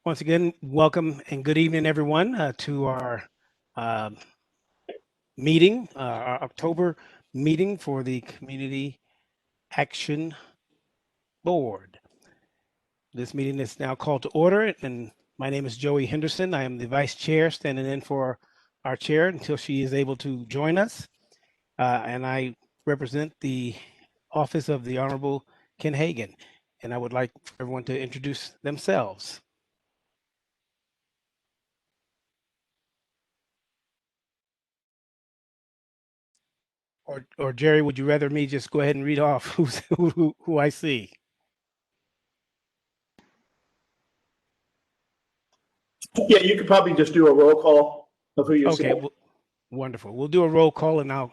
Once again, welcome and good evening, everyone, to our meeting, our October meeting for the Community Action Board. This meeting is now called to order, and my name is Joey Henderson. I am the vice chair, standing in for our chair until she is able to join us. And I represent the office of the Honorable Ken Hagan, and I would like everyone to introduce themselves. Or Jerry, would you rather me just go ahead and read off who I see? Yeah, you could probably just do a roll call of who you see. Okay, wonderful. We'll do a roll call, and now,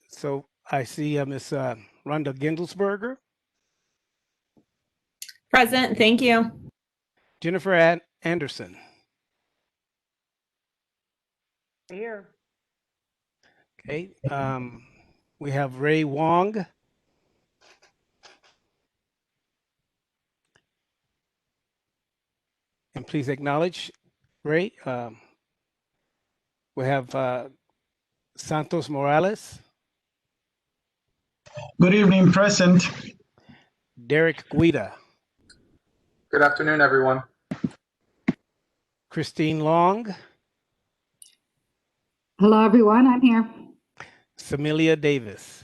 so I see Miss Rhonda Gendelsberger, Present, thank you. Jennifer Anderson, Here. okay. We have Ray Wong, and please acknowledge Ray. We have Santos Morales, Good evening, present. Derek Guida, Good afternoon, everyone. Christine Long, Hello, everyone. I'm here. Samilia Davis.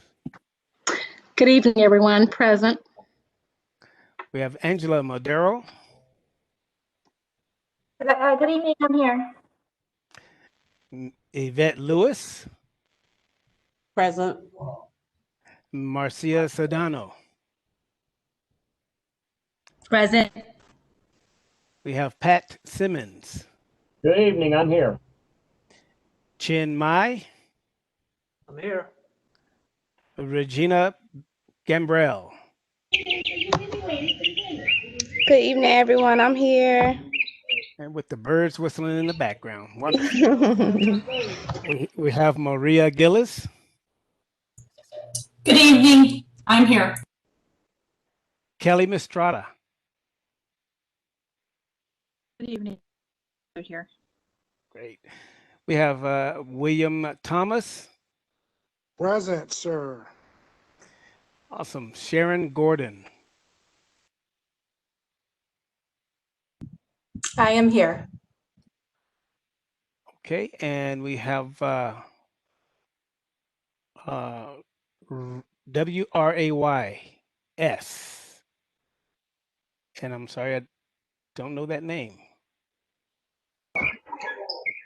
Good evening, everyone. Present. We have Angela Madero, Good evening, I'm here. Yvette Lewis, Present. Marcia Sedano. Present. We have Pat Simmons, Good evening, I'm here. Chin Mai, I'm here. Regina Gambrell. Good evening, everyone. I'm here. And with the birds whistling in the background. Wonderful. we have Maria Gillis, Good evening, I'm here. Kelly Mistrada, Good evening. I'm here. great. We have William Thomas, Present, sir. awesome. Sharon Gordon, I am here. okay. And we have WRAYS. And I'm sorry, I don't know that name.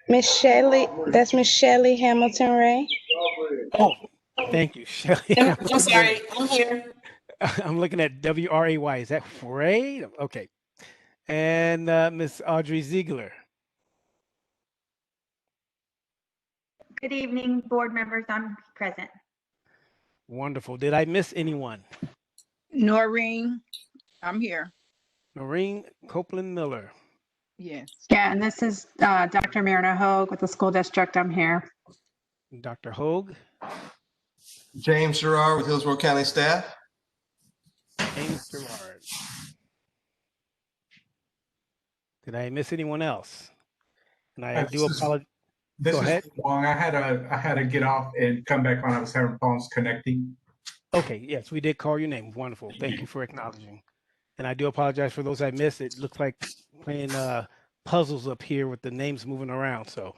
Miss Shelley, that's Miss Shelley Hamilton Ray. Oh, thank you, Shelley. I'm sorry, I'm here. I'm looking at WRAY. Is that Ray? Okay. And Miss Audrey Ziegler. Good evening, board members. I'm present. Wonderful. Did I miss anyone? Noreen, I'm here. Noreen Copeland Miller. Yes. Yeah, and this is Dr. Myrna Hogue with the school district. I'm here. Dr. Hogue. James Gerard with Hillsborough County staff. James Gerard. Did I miss anyone else? And I do apologize. This Go ahead. is Wong. I had to get off and come back on. I was having problems connecting. Okay, yes, we did call your name. Wonderful. Thank you for acknowledging. And I do apologize for those I missed. It looks like playing puzzles up here with the names moving around. So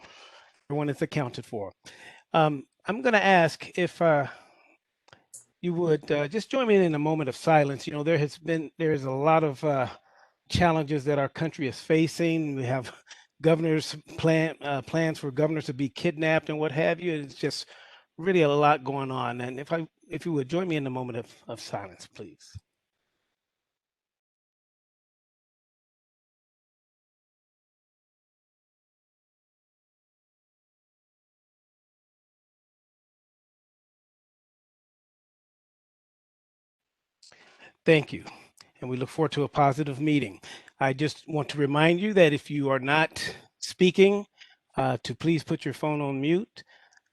everyone is accounted for. I'm going to ask if you would just join me in a moment of silence. You know, there is a lot of challenges that our country is facing. We have governors plans for governors to be kidnapped and what have you. It's just really a lot going on. And if you would join me in a moment of silence, please. Thank you. And we look forward to a positive meeting. I just want to remind you that if you are not speaking, to please put your phone on mute.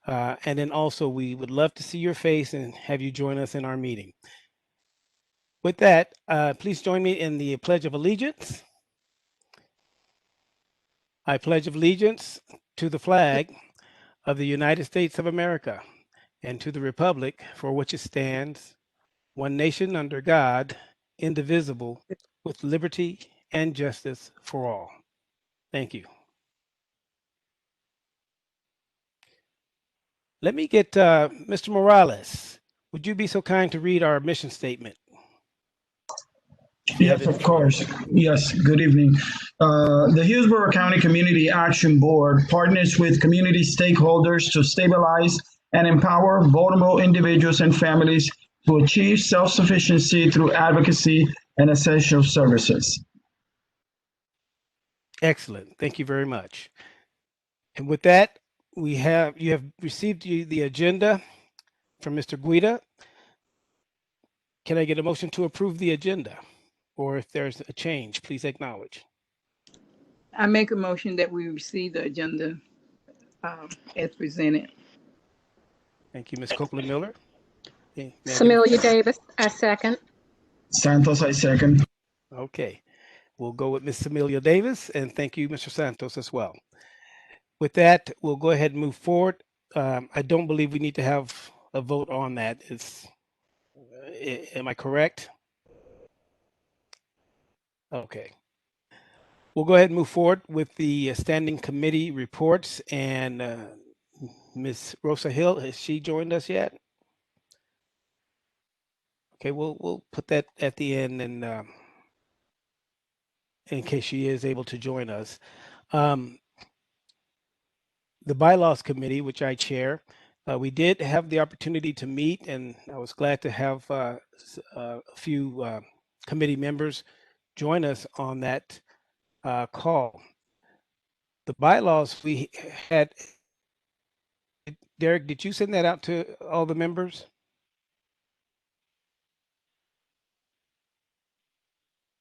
And then also we would love to see your face and have you join us in our meeting. With that, please join me in the Pledge of Allegiance. I pledge allegiance to the flag of the United States of America and to the republic for which it stands, one nation under God, indivisible, with liberty and justice for all. Thank you. Let me get Mr. Morales. Would you be so kind to read our mission statement? Yes, of course. Yes, good evening. The Hillsborough County Community Action Board partners with community stakeholders to stabilize and empower vulnerable individuals and families to achieve self-sufficiency through advocacy and essential services. Excellent. Thank you very much. And with that, you have received the agenda from Mr. Guida. Can I get a motion to approve the agenda? Or if there's a change, please acknowledge. I make a motion that we receive the agenda as presented. Thank you, Ms. Copeland Miller. Samilia Davis, I second. Santos, I second. Okay, we'll go with Ms. Amelia Davis, and thank you, Mr. Santos, as well. With that, we'll go ahead and move forward. I don't believe we need to have a vote on that. Am I correct? Okay. We'll go ahead and move forward with the standing committee reports, and Ms. Rosa Hill, has she joined us yet? Okay, we'll put that at the end, and in case she is able to join us. The bylaws committee, which I chair, we did have the opportunity to meet, and I was glad to have a few committee members join us on that call. The bylaws we had, Derek, did you send that out to all the members?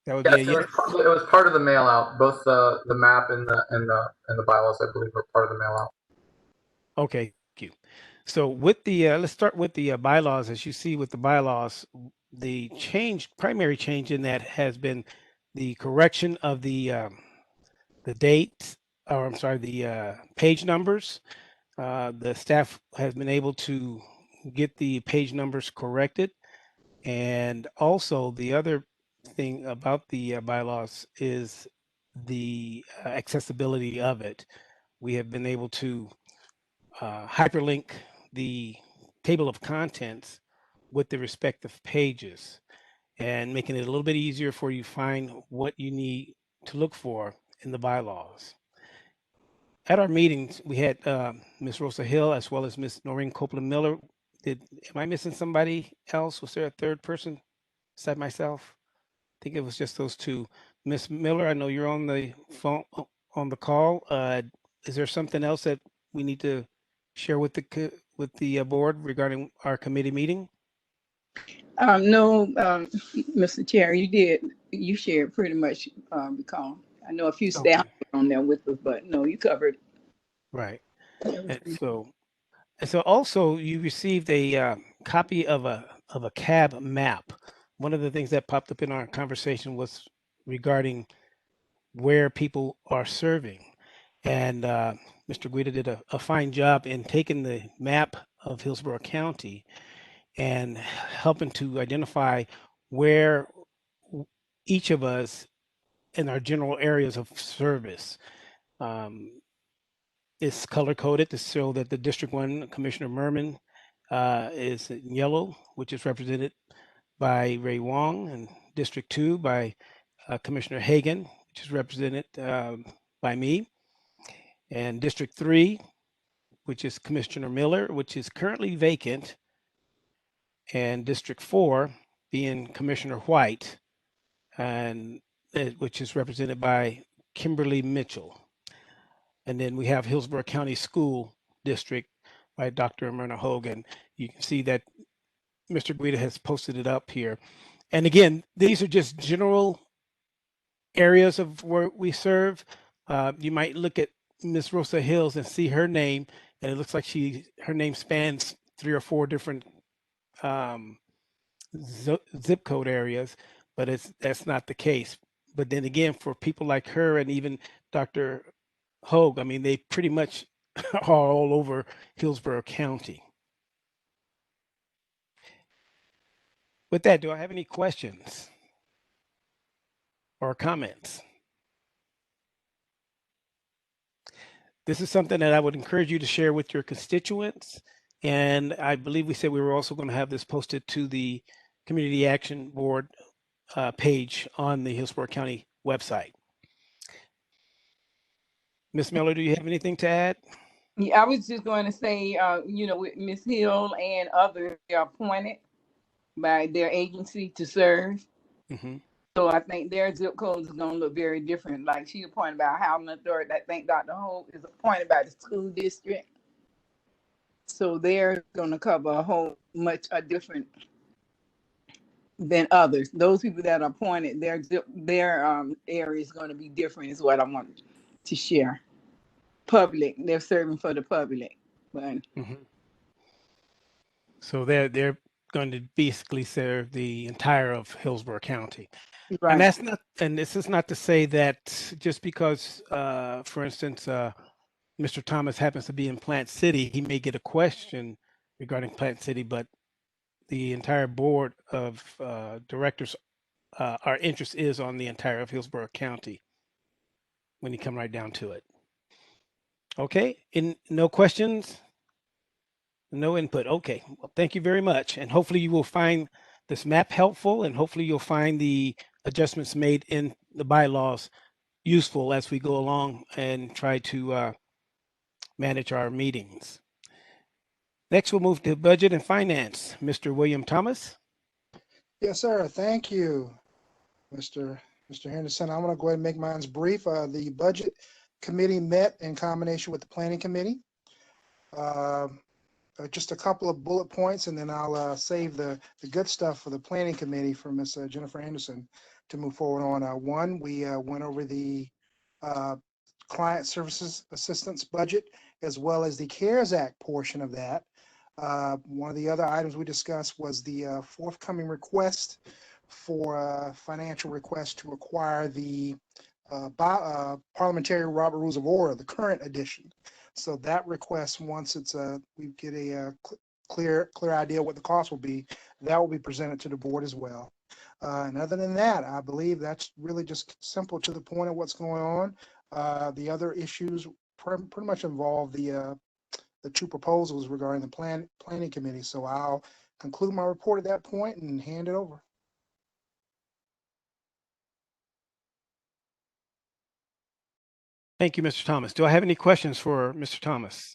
That would Yes, be a yes. it was part of the mail out. Both the map and the bylaws, I believe, were part of the mail out. Okay, thank you. So with the let's start with the bylaws. As you see with the bylaws, the primary change in that has been the correction of the dates, or I'm sorry, the page numbers. The staff has been able to get the page numbers corrected, and also the other thing about the bylaws is the accessibility of it. We have been able to hyperlink the table of contents with the respective pages, and making it a little bit easier for you to find what you need to look for in the bylaws. At our meetings, we had Ms. Rosa Hill as well as Ms. Noreen Copeland Miller. Am I missing somebody else? Was there a third person besides myself? I think it was just those two. Ms. Miller, I know you're on the phone, on the call. Is there something else that we need to share with the board regarding our committee meeting? No, Mr. Chair, you shared pretty much, recall. I know a few staff were on there with us, but no, you covered. Right. And so also you received a copy of a CAB map. One of the things that popped up in our conversation was regarding where people are serving. And Mr. Guida did a fine job in taking the map of Hillsborough County and helping to identify where each of us in our general areas of service is color coded to show that the District 1 Commissioner Merman is in yellow, which is represented by Ray Wong, and District 2 by Commissioner Hagan, which is represented by me, and District 3, which is Commissioner Miller, which is currently vacant, and District 4 being Commissioner White, and which is represented by Kimberly Mitchell. And then we have Hillsborough County School District by Dr. Myrna Hogan. You can see that Mr. Guida has posted it up here. And again, these are just general areas of where we serve. You might look at Miss Rosa Hills and see her name, and it looks like her name spans 3 or 4 different zip code areas, but that's not the case. But then again, for people like her and even Dr. Hogue, I mean, they pretty much are all over Hillsborough County. With that, do I have any questions or comments? This is something that I would encourage you to share with your constituents. And I believe we said we were also going to have this posted to the Community Action Board page on the Hillsborough County website. Ms. Miller, do you have anything to add? Yeah, I was just going to say, with Ms. Hill and others, they are appointed by their agency to serve. Mm-hmm. So I think their zip codes is going to look very different. Like she appointed by Housing Authority. I think Dr. Holt is appointed by the school district. So they're going to cover a whole much different than others. Those people that are appointed, their area is going to be different is what I want to share. Public, they're serving for the public. But So they're going to basically serve the entire of Hillsborough County. right. And that's not, and this is not to say that just because, for instance, Mr. Thomas happens to be in Plant City, he may get a question regarding Plant City, but the entire board of directors, our interest is on the entire of Hillsborough County when you come right down to it. Okay, no questions, no input. Okay, well, thank you very much. And hopefully you will find this map helpful, and hopefully you'll find the adjustments made in the bylaws useful as we go along and try to manage our meetings. Next, we'll move to budget and finance. Mr. William Thomas. Yes, sir. Thank you, Mr. Henderson. I'm going to go ahead and make mine brief. The budget committee met in combination with the planning committee. Just a couple of bullet points, and then I'll save the good stuff for the planning committee for Ms. Jennifer Anderson to move forward on. One, we went over the client services assistance budget, as well as the CARES Act portion of that. One of the other items we discussed was the forthcoming request for financial request to acquire the Parliamentary Robert Rules of Order, the current edition. So that request, once it's we get a clear idea what the cost will be, that will be presented to the board as well. And other than that, I believe that's really just simple to the point of what's going on. The other issues pretty much involve the two proposals regarding the planning committee. So I'll conclude my report at that point and hand it over. Thank you, Mr. Thomas. Do I have any questions for Mr. Thomas?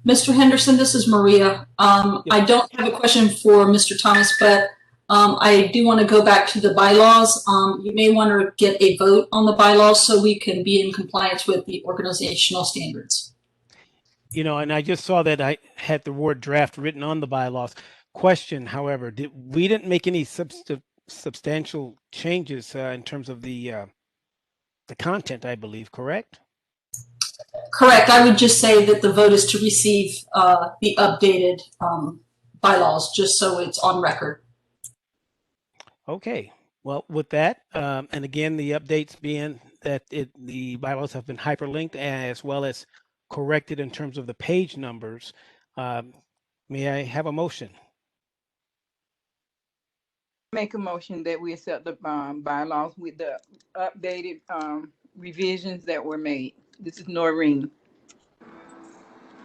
Mr. Henderson, this is Maria. I don't have a question for Mr. Thomas, but I do want to go back to the bylaws. You may want to get a vote on the bylaws so we can be in compliance with the organizational standards. You know, and I just saw that I had the word draft written on the bylaws. Question, however, we didn't make any substantial changes in terms of the content, I believe, correct? Correct. I would just say that the vote is to receive the updated bylaws, just so it's on record. Okay. Well, with that, and again, the updates being that the bylaws have been hyperlinked as well as corrected in terms of the page numbers. May I have a motion? Make a motion that we accept the bylaws with the updated revisions that were made. This is Noreen.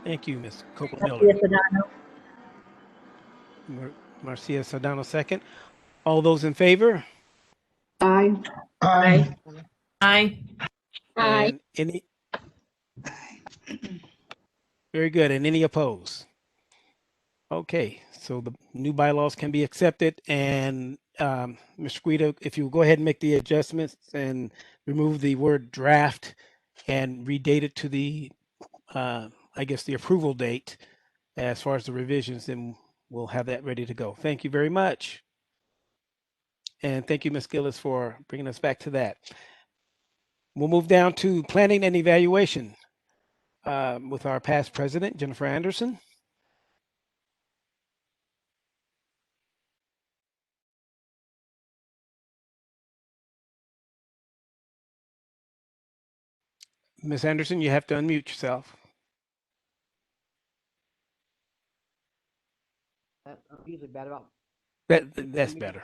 Thank you, Ms. Copeland-Miller. Marcia Sardano, second. All those in favor? Aye. Aye. Aye. And any? Very good. And any opposed? Okay, so the new bylaws can be accepted. And Mr. Guido, if you will go ahead and make the adjustments and remove the word draft and redate it to the, I guess, the approval date as far as the revisions, then we'll have that ready to go. Thank you very much. And thank you, Ms. Gillis, for bringing us back to that. We'll move down to planning and evaluation with our past president, Jennifer Anderson. Ms. Anderson, you have to unmute yourself. I'm usually bad about That's better.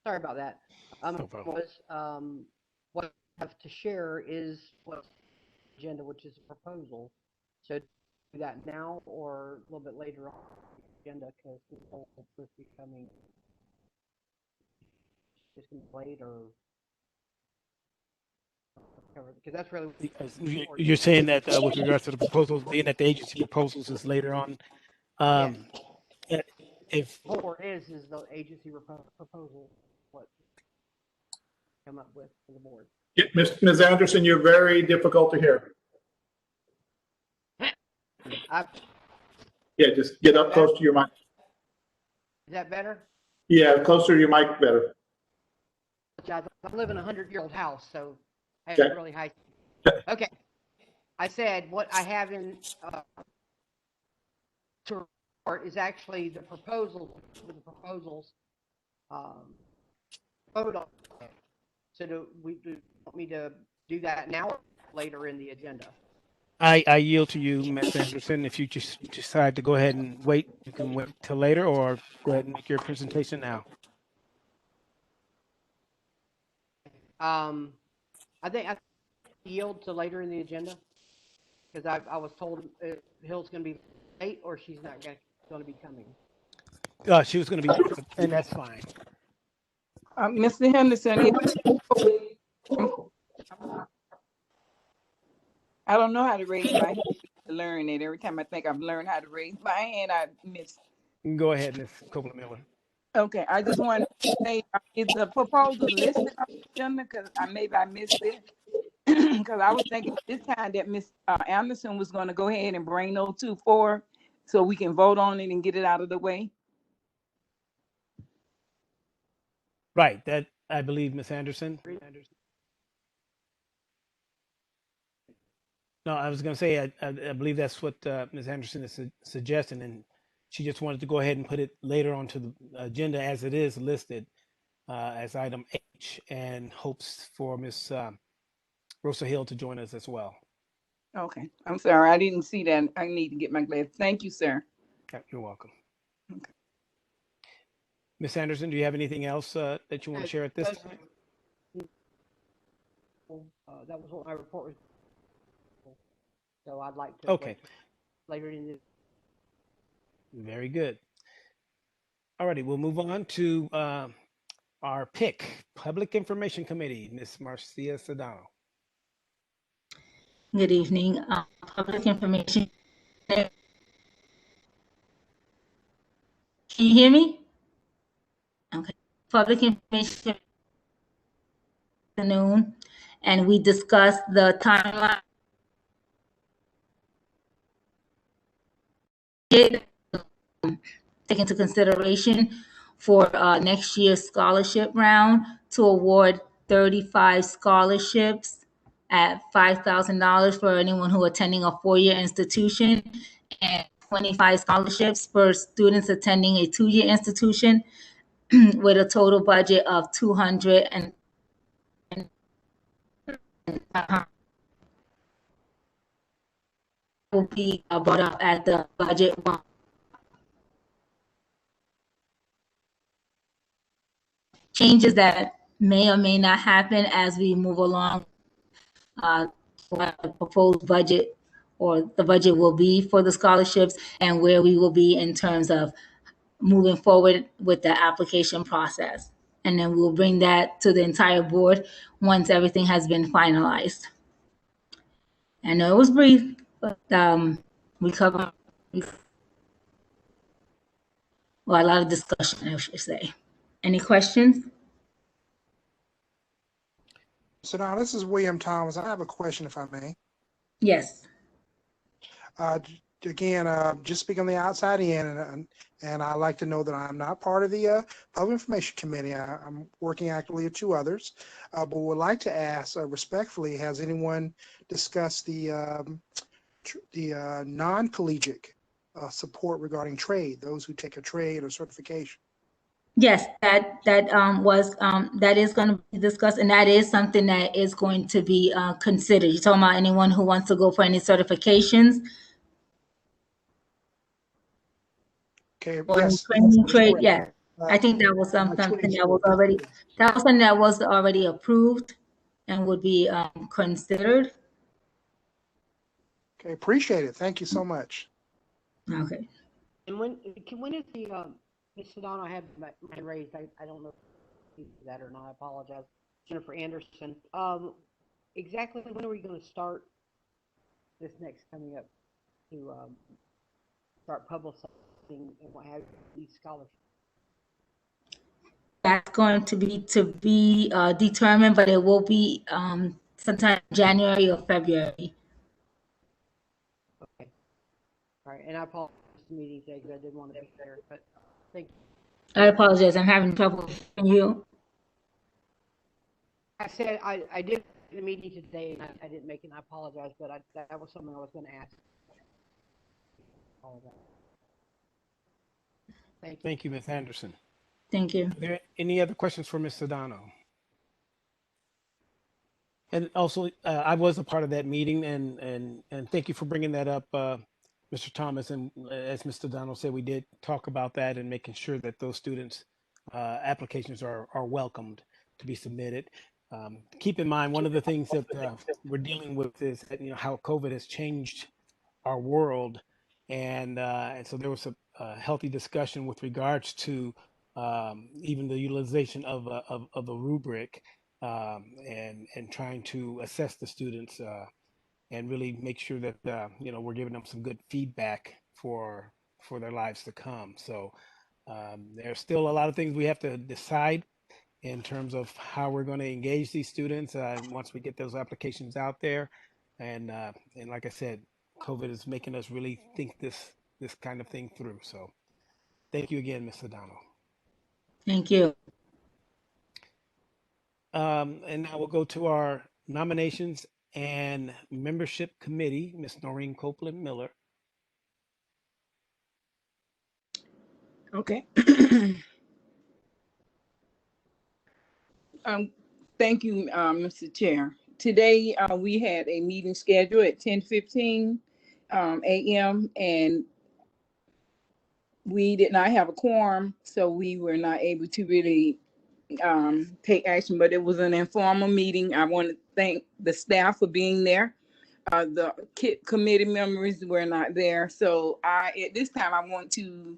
Sorry about that. No problem. What I have to share is what's agenda, which is a proposal. So do that now or a little bit later on the agenda, because it's all supposed to be coming just late or because that's really You're saying that with regards to the proposals, being that the agency proposals is later on. If what is the agency proposal, what come up with for the board. Yeah, Ms. Anderson, you're very difficult to hear. Yeah, just get up close to your mic. Is that better? Yeah, closer to your mic, better. I live in a 100-year-old house, so I have Okay. really high. Okay. I said what I have in to report is actually the proposals. Vote on. So do you want me to do that now or later in the agenda? I yield to you, Ms. Anderson. If you just decide to go ahead and wait, you can wait till later, or go ahead and make your presentation now. I think I yield to later in the agenda because I was told Hill's going to be late or she's not going to be coming. She was going to be, and that's fine. Mr. Henderson, I don't know how to raise my hand to learn it. Every time I think I've learned how to raise my hand, I miss. Go ahead, Ms. Copeland-Miller. Okay, I just want to say, is the proposal listed on the agenda? Because maybe I missed it. Because I was thinking this time that Ms. Anderson was going to go ahead and bring those two forward so we can vote on it and get it out of the way. Right, that I believe, Ms. Anderson. No, I was going to say I believe that's what Ms. Anderson is suggesting, and she just wanted to go ahead and put it later onto the agenda as it is listed as item H, and hopes for Ms. Rosa Hill to join us as well. Okay, I'm sorry, I didn't see that. I need to get my glasses. Thank you, sir. Okay, you're welcome. Okay. Ms. Anderson, do you have anything else that you want to share at this time? That was what my report was. So I'd like to wait later in the. Very good. All righty, we'll move on to our pick, Public Information Committee, Ms. Marcia Sedano. Good evening, Public Information. Can you hear me? Okay. Public Information afternoon, and we discussed the timeline. Take into consideration for next year's scholarship round to award 35 scholarships at $5,000 for anyone who attending a four-year institution, and 25 scholarships for students attending a two-year institution, with a total budget of $200 will be brought up at the budget. Changes that may or may not happen as we move along for the proposed budget, or the budget will be for the scholarships, and where we will be in terms of moving forward with the application process. And then we'll bring that to the entire board once everything has been finalized. I know it was brief, but we covered a lot of discussion, I should say. Any questions? So now this is William Thomas. I have a question, if I may. Yes. Again, just speak on the outside in, and I like to know that I'm not part of the Public Information Committee. I'm working actively with two others, but would like to ask respectfully: has anyone discussed the non-collegiate support regarding trade, those who take a trade or certification? Yes, that is going to be discussed, and that is something that is going to be considered. You're talking about anyone who wants to go for any certifications Okay, or any yes, training that's trade. correct. Yeah, I think that was something that was already approved and would be considered. Okay, appreciate it. Thank you so much. Okay. And when is the Ms. Sedano, I have my hand raised. I don't know if you see that or not. I apologize. Jennifer Anderson. Exactly when are we going to start this next coming up to start publicizing and what have these scholarships? That's going to be determined, but it will be sometime January or February. Okay. All right. And I apologize for the meeting today because I didn't want to be there, but thank you. I apologize. I'm having trouble hearing you. I said I did the meeting today and I didn't make it. And I apologize, but that was something I was going to ask. Thank you. Thank you, Ms. Anderson. Thank you. Are there any other questions for Ms. Sedano? And also, I was a part of that meeting, and thank you for bringing that up, Mr. Thomas. And as Mr. Sedano said, we did talk about that and making sure that those students' applications are welcomed to be submitted. Keep in mind, one of the things that we're dealing with is that, how COVID has changed our world, and so there was a healthy discussion with regards to even the utilization of a rubric and trying to assess the students and really make sure that we're giving them some good feedback for their lives to come. So there's still a lot of things we have to decide in terms of how we're going to engage these students once we get those applications out there. And like I said, COVID is making us really think this kind of thing through. So thank you again, Ms. Sedano. Thank you. And now we'll go to our nominations and membership committee, Ms. Noreen Copeland Miller. Okay. Thank you, Mr. Chair. Today, we had a meeting scheduled at 10:15 a.m. and we did not have a quorum, so we were not able to really take action, but it was an informal meeting. I want to thank the staff for being there. The committee members were not there. So at this time, I want to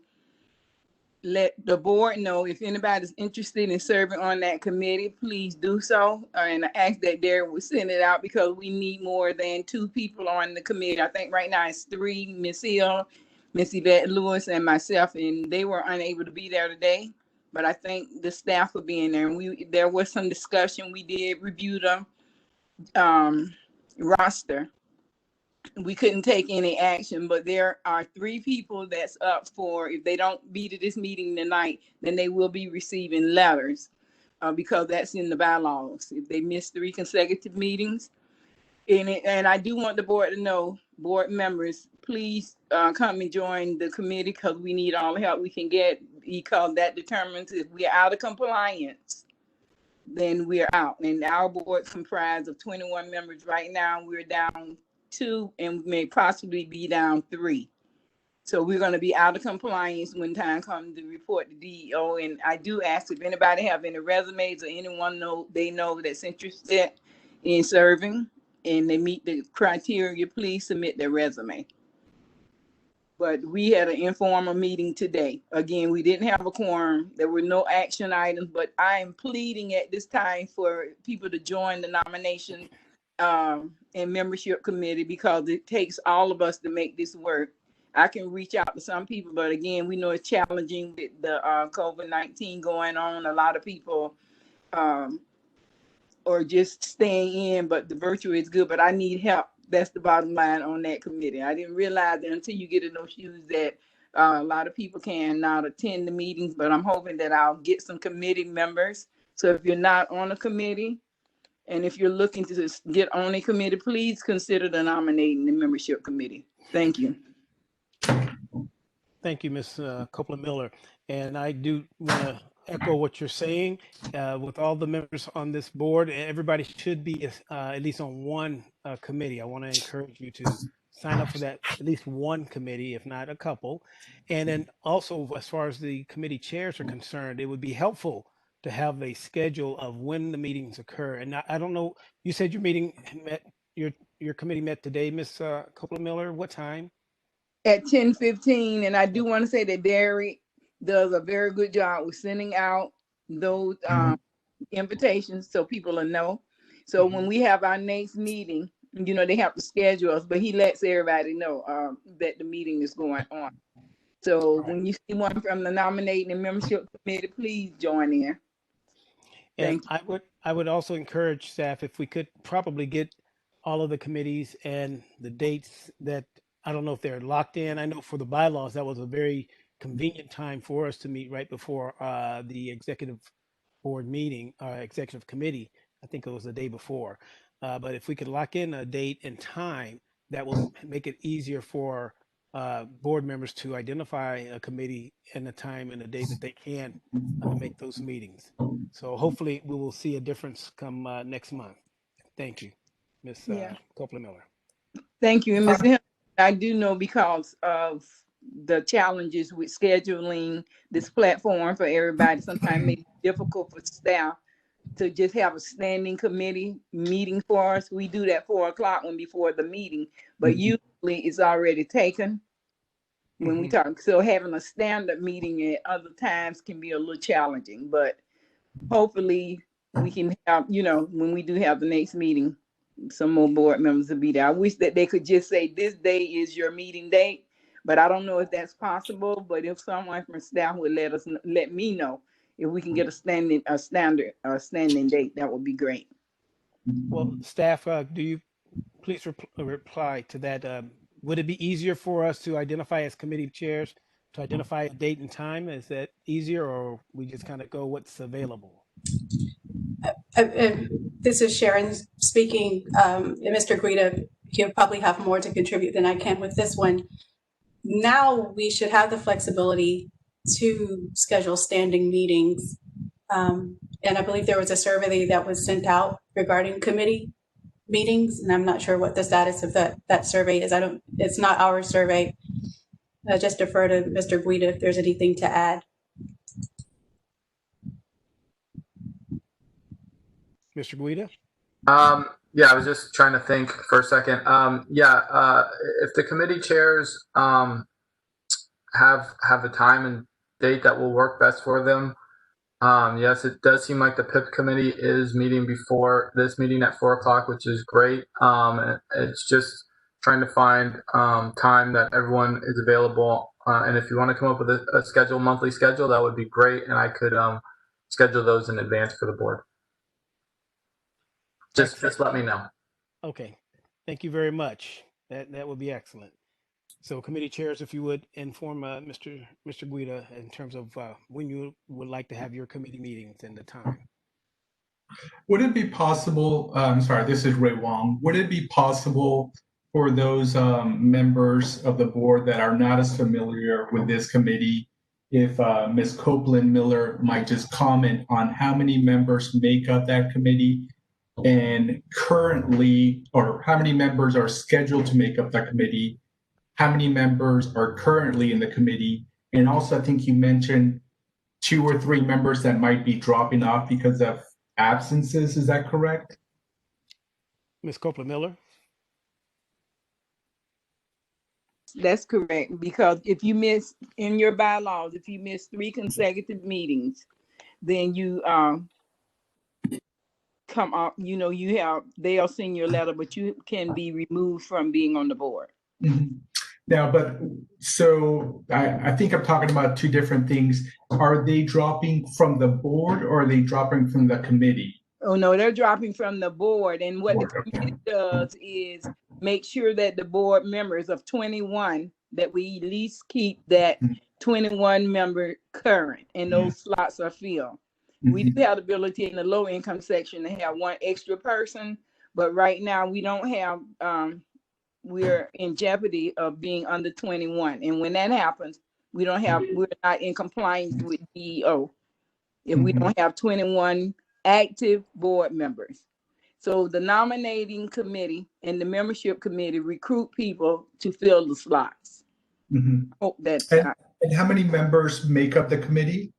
let the board know if anybody's interested in serving on that committee, please do so. And I ask that Derek will send it out because we need more than 2 people on the committee. I think right now it's 3, Ms. Hill, Ms. Yvette Lewis, and myself, and they were unable to be there today. But I thank the staff for being there. And there was some discussion. We did review the roster. We couldn't take any action, but there are 3 people that's up for, if they don't be to this meeting tonight, then they will be receiving letters because that's in the bylaws. If they miss 3 consecutive meetings. And I do want the board to know, board members, please come and join the committee because we need all the help we can get, because that determines if we're out of compliance, then we're out. And our board comprised of 21 members. Right now, we're down 2 and may possibly be down 3. So we're going to be out of compliance when time comes to report to DEO. And I do ask if anybody have any resumes or anyone they know that's interested in serving and they meet the criteria, please submit their resume. But we had an informal meeting today. Again, we didn't have a quorum. There were no action items, but I am pleading at this time for people to join the nomination and membership committee because it takes all of us to make this work. I can reach out to some people, but again, we know it's challenging with the COVID-19 going on. A lot of people or just staying in, but the virtual is good, but I need help. That's the bottom line on that committee. I didn't realize that until you get in those shoes that a lot of people can not attend the meetings, but I'm hoping that I'll get some committee members. So if you're not on a committee, and if you're looking to get on a committee, please consider the nominating the membership committee. Thank you. Thank you, Ms. Copeland Miller. And I do want to echo what you're saying. With all the members on this board, everybody should be at least on one committee. I want to encourage you to sign up for that, at least one committee, if not a couple. And then also, as far as the committee chairs are concerned, it would be helpful to have a schedule of when the meetings occur. And I don't know, you said your meeting met, your committee met today, Ms. Copeland Miller. What time? At 10:15, and I do want to say that Derek does a very good job with sending out those invitations so people will know. So when we have our next meeting, you know, they have to schedule us, but he lets everybody know that the meeting is going on. So when you see one from the nominating and membership committee, please join in. And I would also encourage staff, if we could probably get all of the committees and the dates that, I don't know if they're locked in. I know for the bylaws, that was a very convenient time for us to meet right before the executive board meeting, executive committee. I think it was the day before. But if we could lock in a date and time, that will make it easier for board members to identify a committee and the time and the day that they can make those meetings. So hopefully we will see a difference come next month. Thank you, Ms. Copeland Miller. Thank you. And Ms. Hill, I do know because of the challenges with scheduling this platform for everybody, sometimes it may be difficult for staff to just have a standing committee meeting for us. We do that 4 o'clock one before the meeting, but usually it's already taken when we talk. So having a standard meeting at other times can be a little challenging, but hopefully we can have, you know, when we do have the next meeting, some more board members will be there. I wish that they could just say this day is your meeting date, but I don't know if that's possible. But if someone from staff would let me know if we can get a standing date, that would be great. Well, staff, do you please reply to that? Would it be easier for us to identify as committee chairs to identify a date and time? Is that easier, or we just kind of go what's available? This is Sharon speaking. Mr. Guida, he'll probably have more to contribute than I can with this one. Now we should have the flexibility to schedule standing meetings. And I believe there was a survey that was sent out regarding committee meetings, and I'm not sure what the status of that survey is. It's not our survey. Just defer to Mr. Guida if there's anything to add. Mr. Guida? Yeah, I was just trying to think for a second. If the committee chairs have a time and date that will work best for them, yes, it does seem like the PIP committee is meeting before this meeting at 4 o'clock, which is great. It's just trying to find time that everyone is available. And if you want to come up with a monthly schedule, that would be great. And I could schedule those in advance for the board. Just let me know. Okay, thank you very much. That would be excellent. So committee chairs, if you would inform Mr. Guida in terms of when you would like to have your committee meetings and the time. Would it be possible, I'm sorry, this is Ray Wong. Would it be possible for those members of the board that are not as familiar with this committee, if Ms. Copeland Miller might just comment on how many members make up that committee, and currently, or how many members are scheduled to make up that committee, how many members are currently in the committee, and also I think you mentioned 2 or 3 members that might be dropping off because of absences. Is that correct? Ms. Copeland Miller? That's correct, because if you miss, in your bylaws, if you miss 3 consecutive meetings, then you come up, you know, they'll send you a letter, but you can be removed from being on the board. Now, but so I think I'm talking about 2 different things. Are they dropping from the board or are they dropping from the committee? Oh, no, they're dropping from the board. And what the committee does is make sure that the board members of 21, that we at least keep that 21 member current and those slots are filled. We do have the ability in the low income section to have 1 extra person, but right now we don't have, we're in jeopardy of being under 21. And when that happens, we're not in compliance with DEO. if we don't have 21 active board members. So the nominating committee and the membership committee recruit people to fill the slots. Hope that. And how many members make up the committee?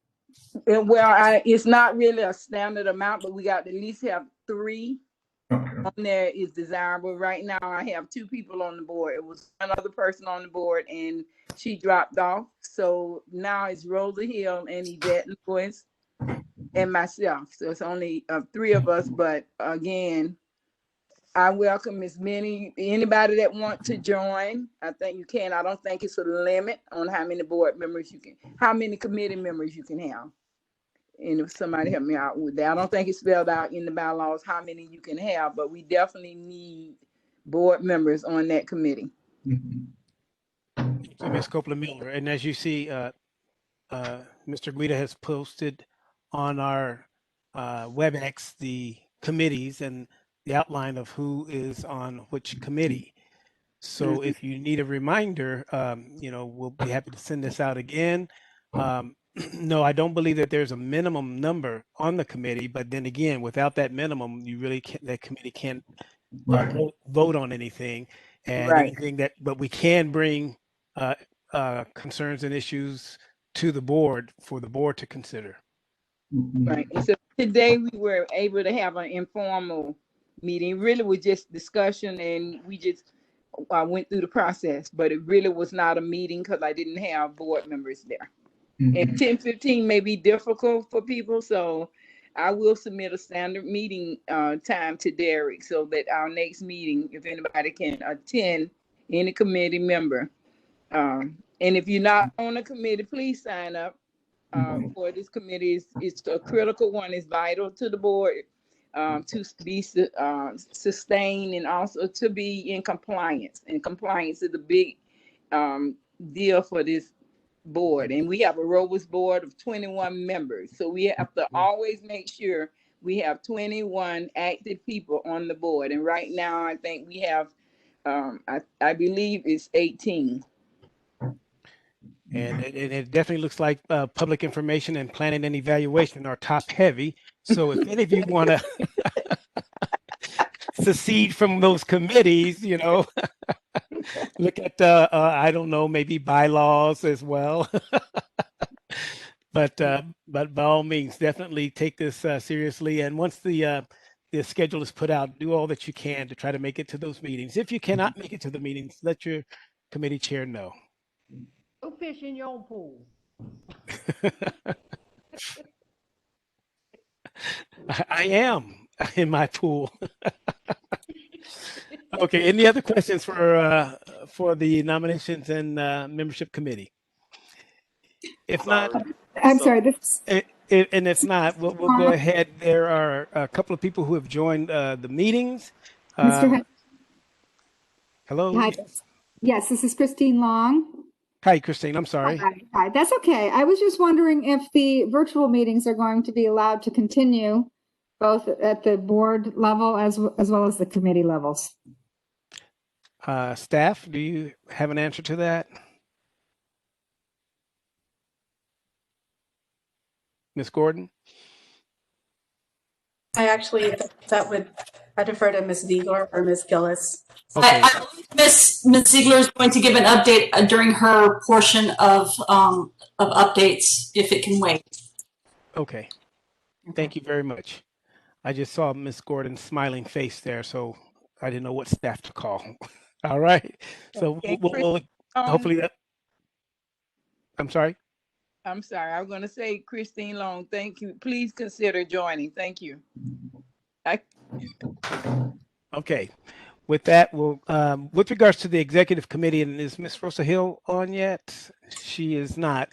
Well, it's not really a standard amount, but we got to at least have 3 on there is desirable. Right now, I have 2 people on the board. It was one other person on the board, and she dropped off. So now it's Rosa Hill and Yvette Lewis and myself. So it's only 3 of us. But again, I welcome anybody that want to join. I think you can. I don't think it's a limit on how many board members how many committee members you can have. And if somebody help me out with that, I don't think it's spelled out in the bylaws how many you can have, but we definitely need board members on that committee. Thank you, Ms. Copeland-Miller. And as you see, Mr. Guida has posted on our WebEx the committees and the outline of who is on which committee. So if you need a reminder, we'll be happy to send this out again. No, I don't believe that there's a minimum number on the committee, but then again, without that minimum, you really can't, that committee can't vote on anything, and anything but we can bring concerns and issues to the board for the board to consider. Right. And so today we were able to have an informal meeting. Really was just discussion, and we just went through the process, but it really was not a meeting because I didn't have board members there. And 10:15 may be difficult for people, so I will submit a standard meeting time to Derek so that our next meeting, if anybody can attend, any committee member. And if you're not on a committee, please sign up for this committee. It's a critical one. It's vital to the board to be sustained and also to be in compliance. And compliance is a big deal for this board, and we have a robust board of 21 members, so we have to always make sure we have 21 active people on the board. And right now I think we have I believe it's 18. And it definitely looks like public information and planning and evaluation are top heavy. So if any of you want to secede from those committees, look at I don't know, maybe bylaws as well. but by all means, definitely take this seriously. And once the schedule is put out, do all that you can to try to make it to those meetings. If you cannot make it to the meetings, let your committee chair know. Go fish in your own pool. I am in my pool. Okay. Any other questions for the nominations and membership committee? If not, I'm sorry. and if not, we'll go ahead. There are a couple of people who have joined the meetings. Hello. Hi. Yes, this is Christine Long. Hi, Christine. I'm sorry. Hi. That's okay. I was just wondering if the virtual meetings are going to be allowed to continue both at the board level as well as the committee levels. Staff, do you have an answer to that? Ms. Gordon? I defer to Ms. Ziegler or Ms. Gillis. Okay. I believe Ms. Ziegler is going to give an update during her portion of updates, if it can wait. Okay. Thank you very much. I just saw Ms. Gordon's smiling face there, so I didn't know what staff to call. All right. So we'll hopefully that. I'm sorry. I was going to say, Christine Long, thank you. Please consider joining. Thank you. Okay. With that, we'll with regards to the executive committee, and is Ms. Rosa Hill on yet? She is not.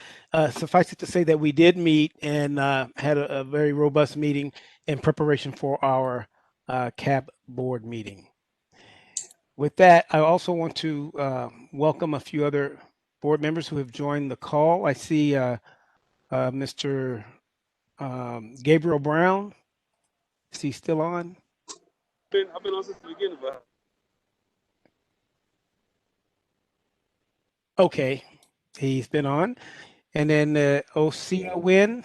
Suffice it to say that we did meet and had a very robust meeting in preparation for our CAB board meeting. With that, I also want to welcome a few other board members who have joined the call. I see Mr. Gabriel Brown. Is he still on? I've been on since the beginning, but okay, he's been on. And then Osea Wynn.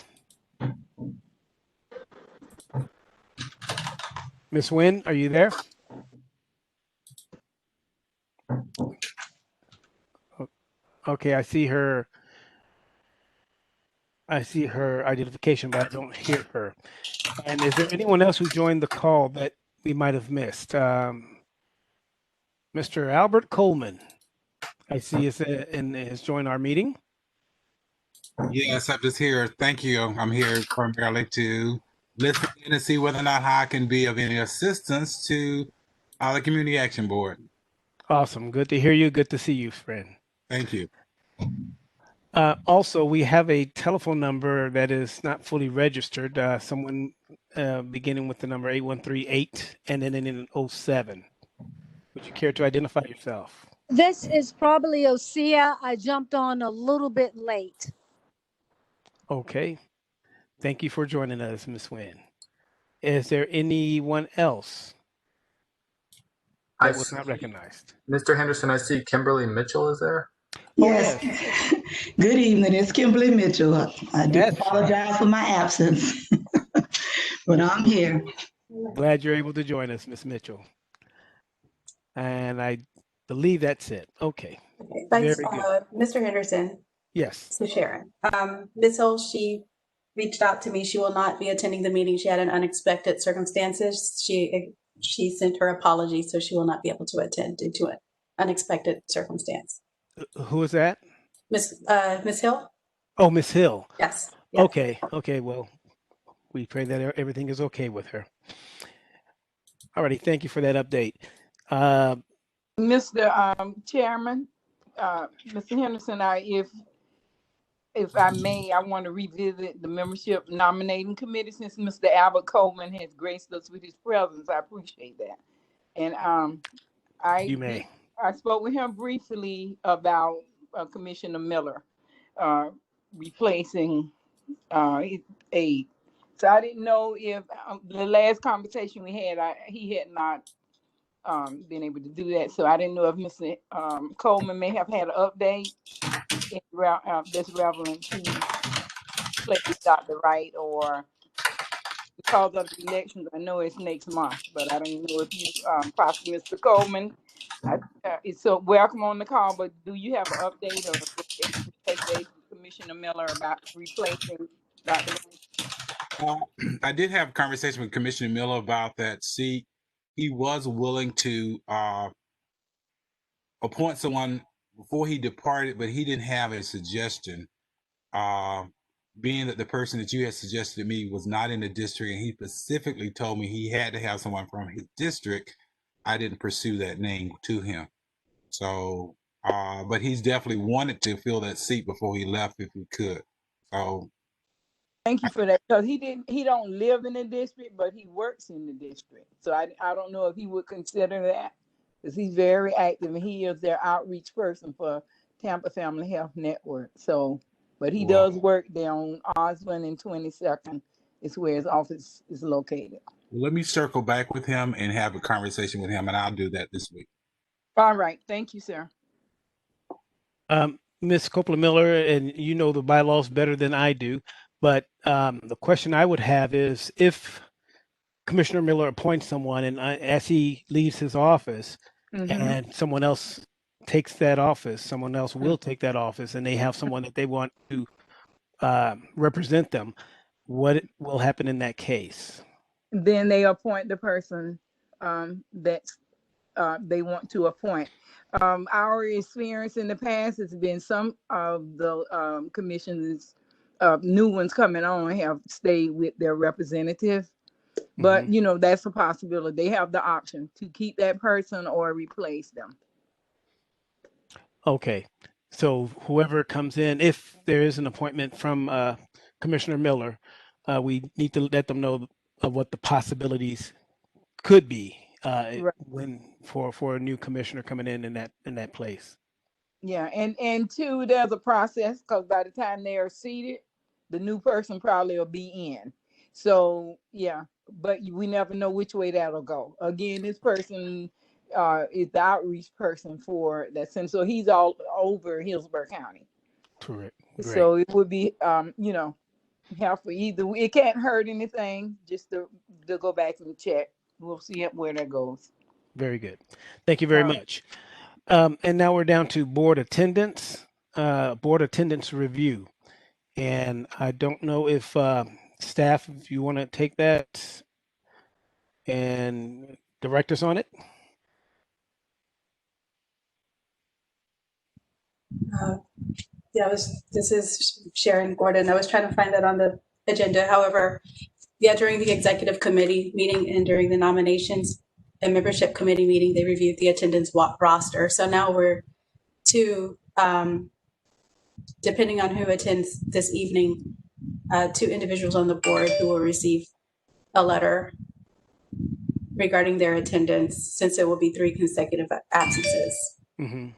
Ms. Nguyen, are you there? Okay, I see her identification, but I don't hear her. And is there anyone else who joined the call that we might have missed? Mr. Albert Coleman, I see has joined our meeting. Yes, I'm just here. Thank you. I'm here primarily to listen in and see whether or not I can be of any assistance to the Community Action Board. Awesome. Good to hear you. Good to see you, friend. Thank you. Also, we have a telephone number that is not fully registered. Someone beginning with the number 8138 and then in 07. Would you care to identify yourself? This is probably Osea. I jumped on a little bit late. Okay. Thank you for joining us, Ms. Nguyen. Is there anyone else that was not recognized? Mr. Henderson, I see Kimberly Mitchell is there. Yes. Good evening. It's Kimberly Mitchell. I do apologize for my absence, but I'm here. Glad you're able to join us, Ms. Mitchell. And I believe that's it. Okay. Thanks, Very good. Mr. Henderson. Yes. So Sharon, Ms. Hill, she reached out to me. She will not be attending the meeting. She had an unexpected circumstances. She sent her apology, so she will not be able to attend due to an unexpected circumstance. Who is that? Miss Hill? Oh, Ms. Hill. Yes. Yep. Okay. Okay. Well, we pray that everything is okay with her. All righty. Thank you for that update. Mr. Chairman, Mr. Henderson, if I may, I want to revisit the membership nominating committee since Mr. Albert Coleman has graced us with his presence. I appreciate that. And You may. I spoke with him briefly about Commissioner Miller replacing aid. So I didn't know if the last conversation we had, he had not been able to do that. So I didn't know if Mr. Coleman may have had an update that's relevant to replace Dr. Wright, or because of the elections. I know it's next month, but I don't know if you, possibly Mr. Coleman, it's so welcome on the call, but do you have an update or touch base with Commissioner Miller about replacing Dr. Wright? I did have a conversation with Commissioner Miller about that seat. He was willing to appoint someone before he departed, but he didn't have a suggestion. Being that the person that you had suggested to me was not in the district, and he specifically told me he had to have someone from his district, I didn't pursue that name to him. So, but he's definitely wanted to fill that seat before he left if he could. So. Thank you for that, because he don't live in the district, but he works in the district. So I don't know if he would consider that, because he's very active and he is their outreach person for Tampa Family Health Network. So, but he does work there on Osborne and 22nd is where his office is located. Let me circle back with him and have a conversation with him, and I'll do that this week. All right. Thank you, sir. Ms. Copeland Miller, and you know the bylaws better than I do, but the question I would have is if Commissioner Miller appoints someone and as he leaves his office and someone else takes that office, someone else will take that office, and they have someone that they want to represent them, what will happen in that case? Then they appoint the person that they want to appoint. Our experience in the past has been some of the commissions, new ones coming on, have stayed with their representative. But, you know, that's a possibility. They have the option to keep that person or replace them. Okay. So whoever comes in, if there is an appointment from Commissioner Miller, we need to let them know of what the possibilities could be when for a new commissioner coming in that place. Yeah, and two, there's a process, because by the time they are seated, the new person probably will be in. So yeah, but we never know which way that'll go. Again, this person is the outreach person for that, and so he's all over Hillsborough County. Correct. So it would be, you know, helpful either. It can't hurt anything just to go back and check we'll see where that goes. Very good. Thank you very much. And now we're down to board attendance review. And I don't know if staff, if you want to take that and direct us on it. This is Sharon Gordon. I was trying to find that on the agenda. However, during the executive committee meeting and during the nominations and membership committee meeting, they reviewed the attendance roster. So now we're to, depending on who attends this evening, 2 individuals on the board who will receive a letter regarding their attendance, since it will be 3 consecutive absences. Mm-hmm.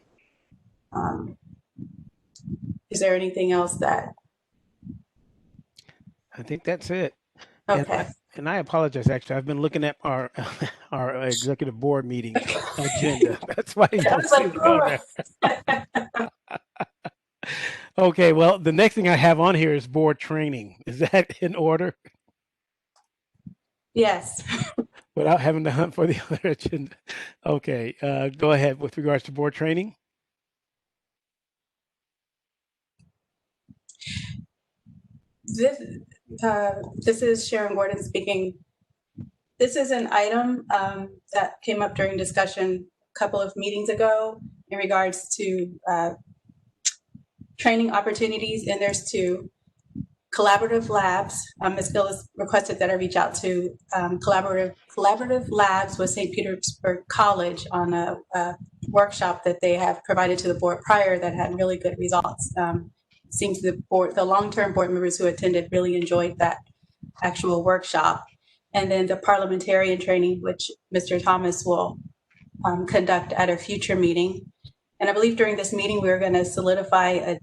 Is there anything else that? I think that's it. Okay. And I apologize. Actually, I've been looking at our executive board meeting agenda. That's why you don't see it on there. Okay. Well, the next thing I have on here is board training. Is that in order? Yes. Without having to hunt for the other agenda. Okay. Go ahead with regards to board training. This is Sharon Gordon speaking. This is an item that came up during discussion a couple of meetings ago in regards to training opportunities, and there's 2 collaborative labs. Ms. Gillis requested that I reach out to collaborative labs with St. Petersburg College on a workshop that they have provided to the board prior that had really good results. Seems the long-term board members who attended really enjoyed that actual workshop. And then the parliamentarian training, which Mr. Thomas will conduct at a future meeting. And I believe during this meeting, we're going to solidify a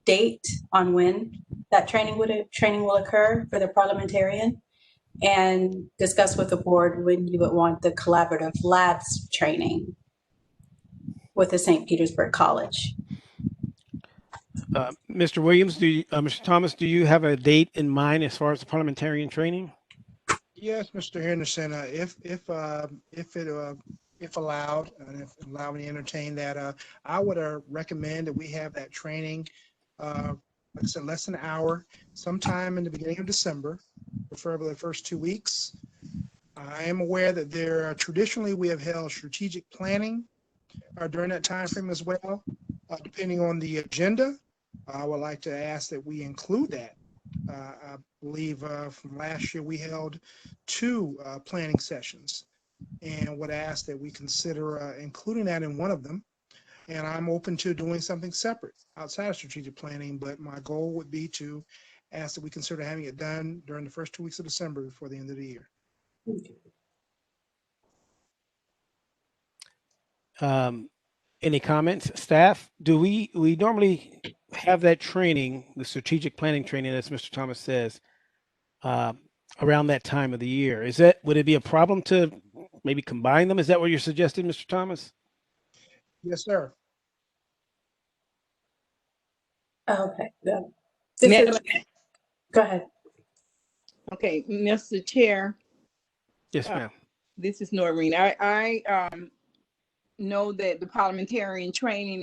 date on when that training will occur for the parliamentarian, and discuss with the board when you would want the collaborative labs training with the St. Petersburg College. Mr. Williams, Mr. Thomas, do you have a date in mind as far as the parliamentarian training? Yes, Mr. Henderson, if allowed, and if allow me to entertain that, I would recommend that we have that training, like I said, less than an hour, sometime in the beginning of December, preferably the first 2 weeks. I am aware that traditionally we have held strategic planning during that time frame as well. Depending on the agenda, I would like to ask that we include that. I believe from last year we held 2 planning sessions, and would ask that we consider including that in one of them. And I'm open to doing something separate outside of strategic planning, but my goal would be to ask that we consider having it done during the first 2 weeks of December before the end of the year. Any comments, staff? Do we normally have that training, the strategic planning training, as Mr. Thomas says, around that time of the year? Would it be a problem to maybe combine them? Is that what you're suggesting, Mr. Thomas? Yes, sir. Okay. Go ahead. Okay, Mr. Chair. Yes, ma'am. This is Noreen. I know that the parliamentarian training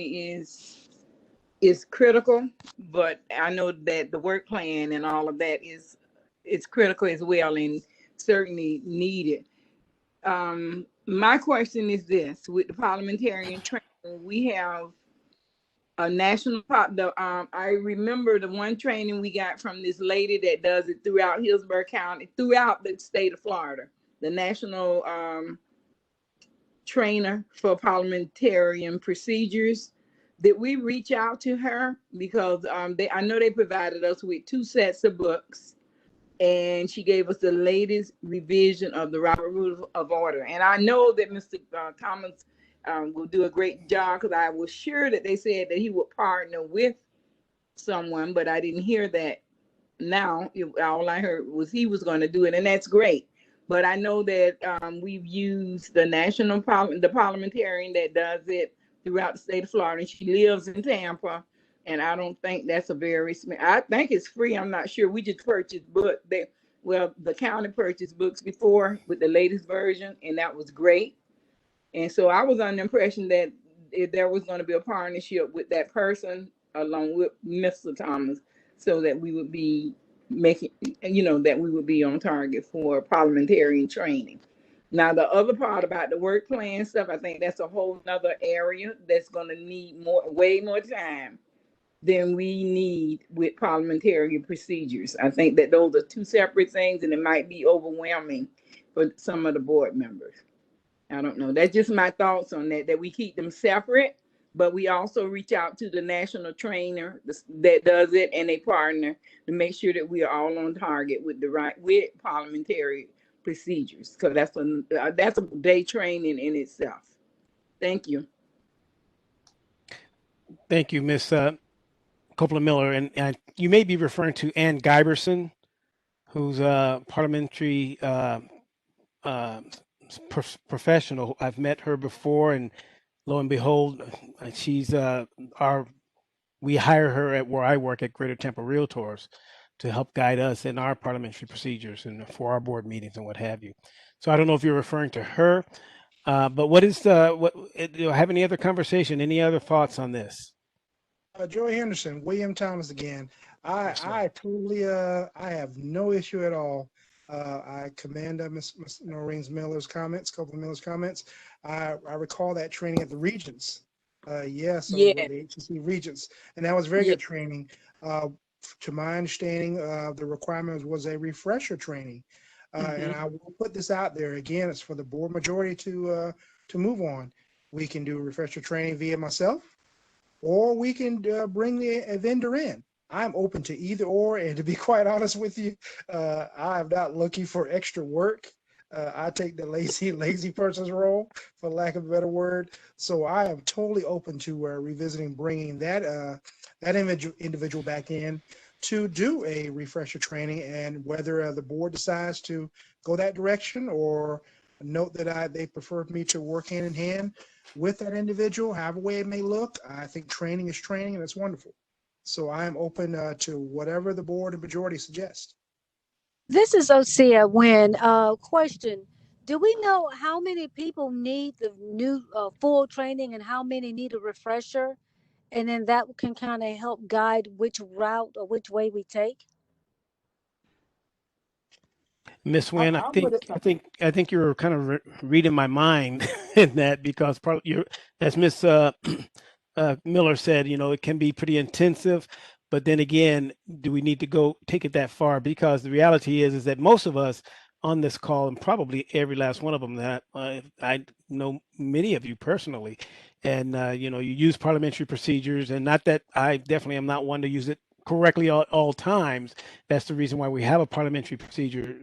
is critical, but I know that the work plan and all of that is critical as well and certainly needed. My question is this: with the parliamentarian training, we have a national I remember the one training we got from this lady that does it throughout Hillsborough County, throughout the state of Florida, the national trainer for parliamentarian procedures. Did we reach out to her? Because I know they provided us with 2 sets of books, and she gave us the latest revision of the Robert Rules of Order. And I know that Mr. Thomas will do a great job, because I was sure that they said that he would partner with someone, but I didn't hear that now. All I heard was he was going to do it, and that's great. But I know that we've used the parliamentarian that does it throughout the state of Florida. And she lives in Tampa, and I don't think that's I think it's free. I'm not sure. We just purchased, but the county purchased books before with the latest version, and that was great. And so I was under the impression that if there was going to be a partnership with that person along with Mr. Thomas, so that we would be making, that we would be on target for parliamentarian training. Now, the other part about the work plan stuff, I think that's a whole nother area that's going to need way more time than we need with parliamentary procedures. I think that those are two separate things, and it might be overwhelming for some of the board members. I don't know. That's just my thoughts on that we keep them separate, but we also reach out to the national trainer that does it and a partner to make sure that we are all on target with with parliamentary procedures, because that's a day training in itself. Thank you. Thank you, Ms. Copeland-Miller. And you may be referring to Ann Giberson, who's a parliamentary professional. I've met her before, and lo and behold, she's we hire her at where I work at Greater Tampa Realtors to help guide us in our parliamentary procedures and for our board meetings and what have you. So I don't know if you're referring to her, but what is have any other conversation, any other thoughts on this? Joey Henderson, William Thomas again. I totally, I have no issue at all. I commend Ms. Noreen Miller's comments, Copeland Miller's comments. I recall that training at the Regents. Yes, the HCC Regents, and that was very good training. To my understanding, the requirement was a refresher training, and I will put this out there again. It's for the board majority to move on. We can do refresher training via myself, or we can bring a vendor in. I'm open to either or, and to be quite honest with you, I'm not looking for extra work. I take the lazy person's role, for lack of a better word. So I am totally open to revisiting bringing that individual back in to do a refresher training, and whether the board decides to go that direction or note that they prefer me to work hand in hand with that individual, however way it may look. I think training is training, and it's wonderful. So I am open to whatever the board and majority suggest. This is Osea Wynn. Question: do we know how many people need the new full training and how many need a refresher? And then that can kind of help guide which route or which way we take. Miss Wynn, I think you're kind of reading my mind in that, because as Miss Miller said, it can be pretty intensive. But then again, do we need to go take it that far? Because the reality is that most of us on this call, and probably every last one of them, that I know many of you personally, and you use parliamentary procedures, and not that I definitely am not one to use it correctly all times. That's the reason why we have a parliamentary procedure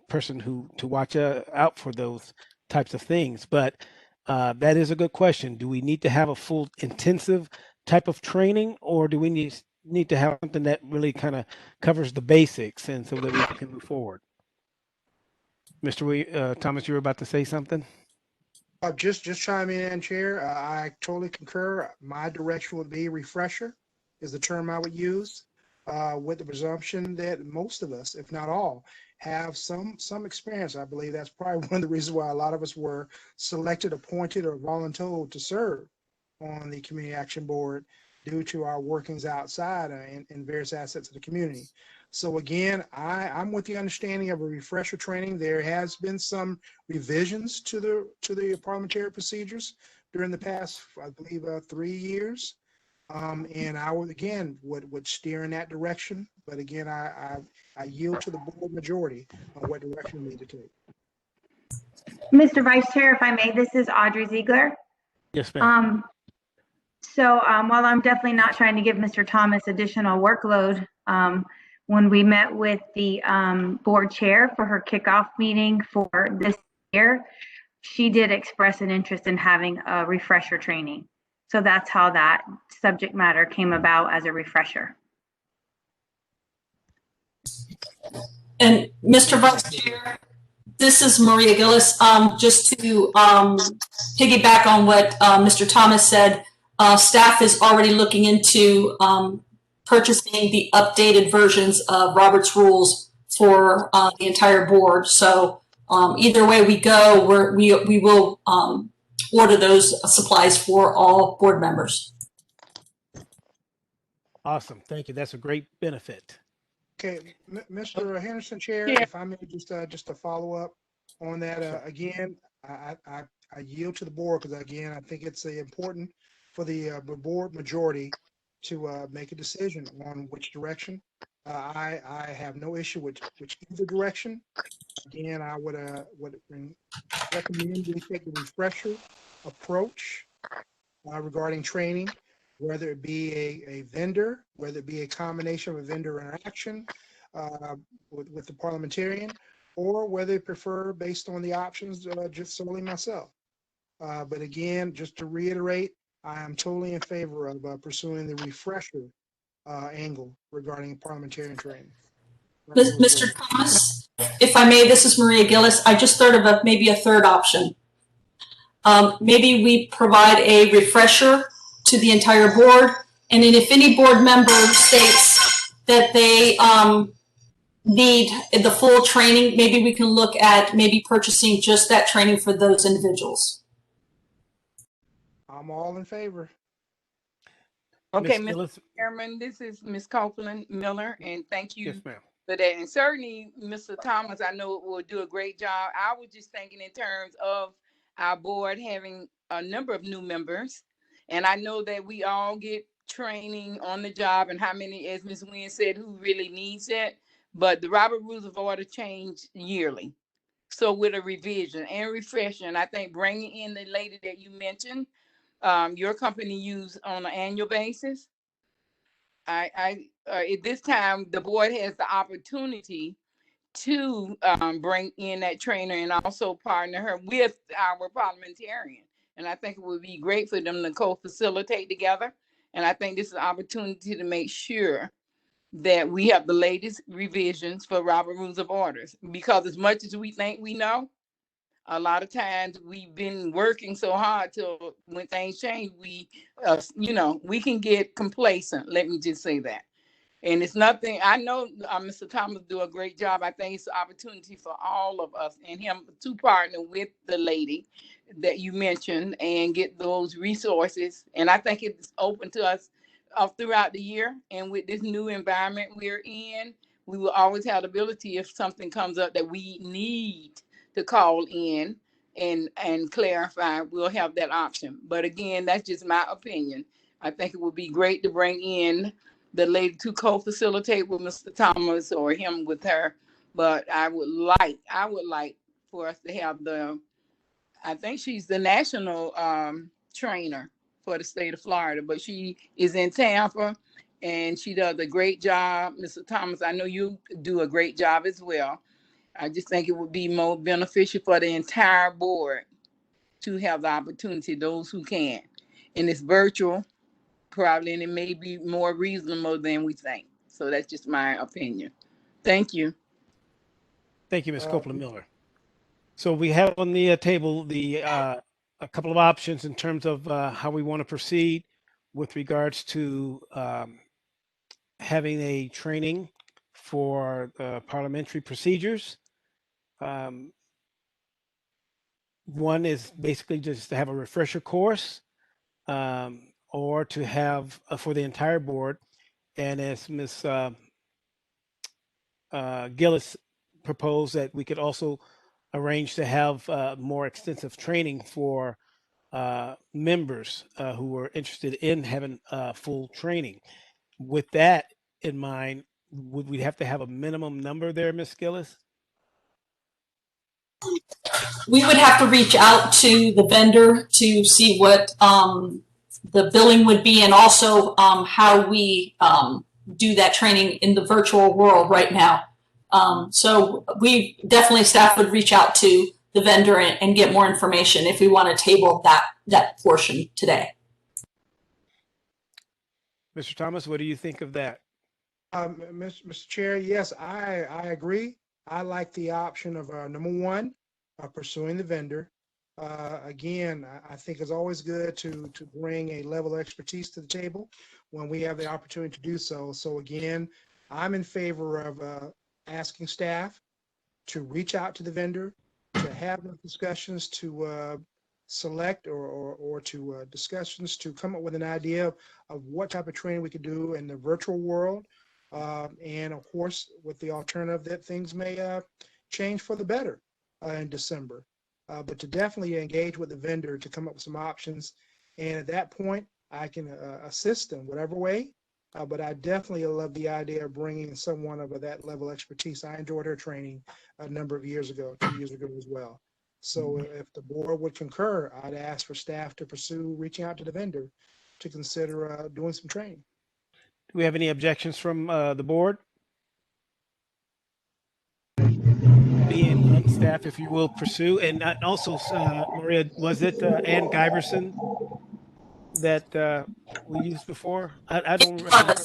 person to watch out for those types of things. But that is a good question. Do we need to have a full intensive type of training, or do we need to have something that really kind of covers the basics, and so that we can move forward? Mr. Thomas, you were about to say something? Just chiming in, Chair. I totally concur. My direction would be refresher is the term I would use, with the presumption that most of us, if not all, have some experience. I believe that's probably one of the reasons why a lot of us were selected, appointed, or voluntold to serve on the Community Action Board due to our workings outside in various assets of the community. So again, I'm with the understanding of a refresher training. There has been some revisions to the parliamentary procedures during the past, I believe, 3 years. And I would steer in that direction. But again, I yield to the board majority on what direction we need to take. Mr. Vice Chair, if I may, this is Audrey Ziegler. Yes, ma'am. So while I'm definitely not trying to give Mr. Thomas additional workload, when we met with the board chair for her kickoff meeting for this year, she did express an interest in having a refresher training. So that's how that subject matter came about, as a refresher. And Mr. Vice Chair, this is Maria Gillis. Just to piggyback on what Mr. Thomas said, staff is already looking into purchasing the updated versions of Robert's Rules for the entire board. So either way we go, we will order those supplies for all board members. Awesome. Thank you. That's a great benefit. Okay, Mr. Henderson, Chair, Yeah. if I may just to follow up on that, again, I yield to the board because again, I think it's important for the board majority to make a decision on which direction. I have no issue with either direction. Again, I would recommend we take a refresher approach regarding training, whether it be a vendor, whether it be a combination of a vendor interaction with the parliamentarian, or whether they prefer based on the options just solely myself. But again, just to reiterate, I am totally in favor of pursuing the refresher angle regarding parliamentarian training. Mr. Thomas, if I may, this is Maria Gillis. I just thought of maybe a third option. Maybe we provide a refresher to the entire board, and then if any board member states that they need the full training, maybe we can look at maybe purchasing just that training for those individuals. I'm all in favor. Okay, Ms. Mr. Gillis? Chairman, this is Ms. Copeland Miller, and thank you Yes, ma'am. for that. And certainly, Mr. Thomas, I know will do a great job. I was just thinking in terms of our board having a number of new members, and I know that we all get training on the job and how many, as Ms. Wynn said, who really needs it. But the Robert Rules of Order change yearly. So with a revision and refreshing, I think bringing in the lady that you mentioned, your company use on an annual basis. At this time, the board has the opportunity to bring in that trainer and also partner her with our parliamentarian. And I think it would be great for them to co-facilitate together. And I think this is an opportunity to make sure that we have the latest revisions for Robert Rules of Orders. Because as much as we think we know, a lot of times we've been working so hard till when things change, we can get complacent. Let me just say that. And it's nothing, I know Mr. Thomas do a great job. I think it's an opportunity for all of us and him to partner with the lady that you mentioned and get those resources. And I think it's open to us throughout the year. And with this new environment we're in, we will always have the ability if something comes up that we need to call in and clarify, we'll have that option. But again, that's just my opinion. I think it would be great to bring in the lady to co-facilitate with Mr. Thomas or him with her. But I would like for us to have I think she's the national trainer for the state of Florida, but she is in Tampa and she does a great job. Mr. Thomas, I know you do a great job as well. I just think it would be more beneficial for the entire board to have the opportunity, those who can. And it's virtual, probably, and it may be more reasonable than we think. So that's just my opinion. Thank you. Thank you, Ms. Copeland Miller. So we have on the table a couple of options in terms of how we want to proceed with regards to having a training for parliamentary procedures. One is basically just to have a refresher course, or to have for the entire board. And as Ms. Gillis proposed, that we could also arrange to have more extensive training for members who are interested in having full training. With that in mind, would we have to have a minimum number there, Ms. Gillis? We would have to reach out to the vendor to see what the billing would be, and also how we do that training in the virtual world right now. So we definitely, staff would reach out to the vendor and get more information if we want to table that portion today. Mr. Thomas, what do you think of that? Mr. Chair, yes, I agree. I like the option of number one, pursuing the vendor. Again, I think it's always good to bring a level of expertise to the table when we have the opportunity to do so. So again, I'm in favor of asking staff to reach out to the vendor, to have those discussions, to select or to discussions to come up with an idea of what type of training we could do in the virtual world. And of course, with the alternative that things may change for the better in December. But to definitely engage with the vendor to come up with some options. And at that point, I can assist in whatever way. But I definitely love the idea of bringing someone of that level of expertise. I enjoyed her training a number of years ago, 2 years ago as well. So if the board would concur, I'd ask for staff to pursue reaching out to the vendor to consider doing some training. Do we have any objections from the board? Being on staff, if you will, pursue. And also, Maria, was it Ann Giberson that we used before? I don't remember.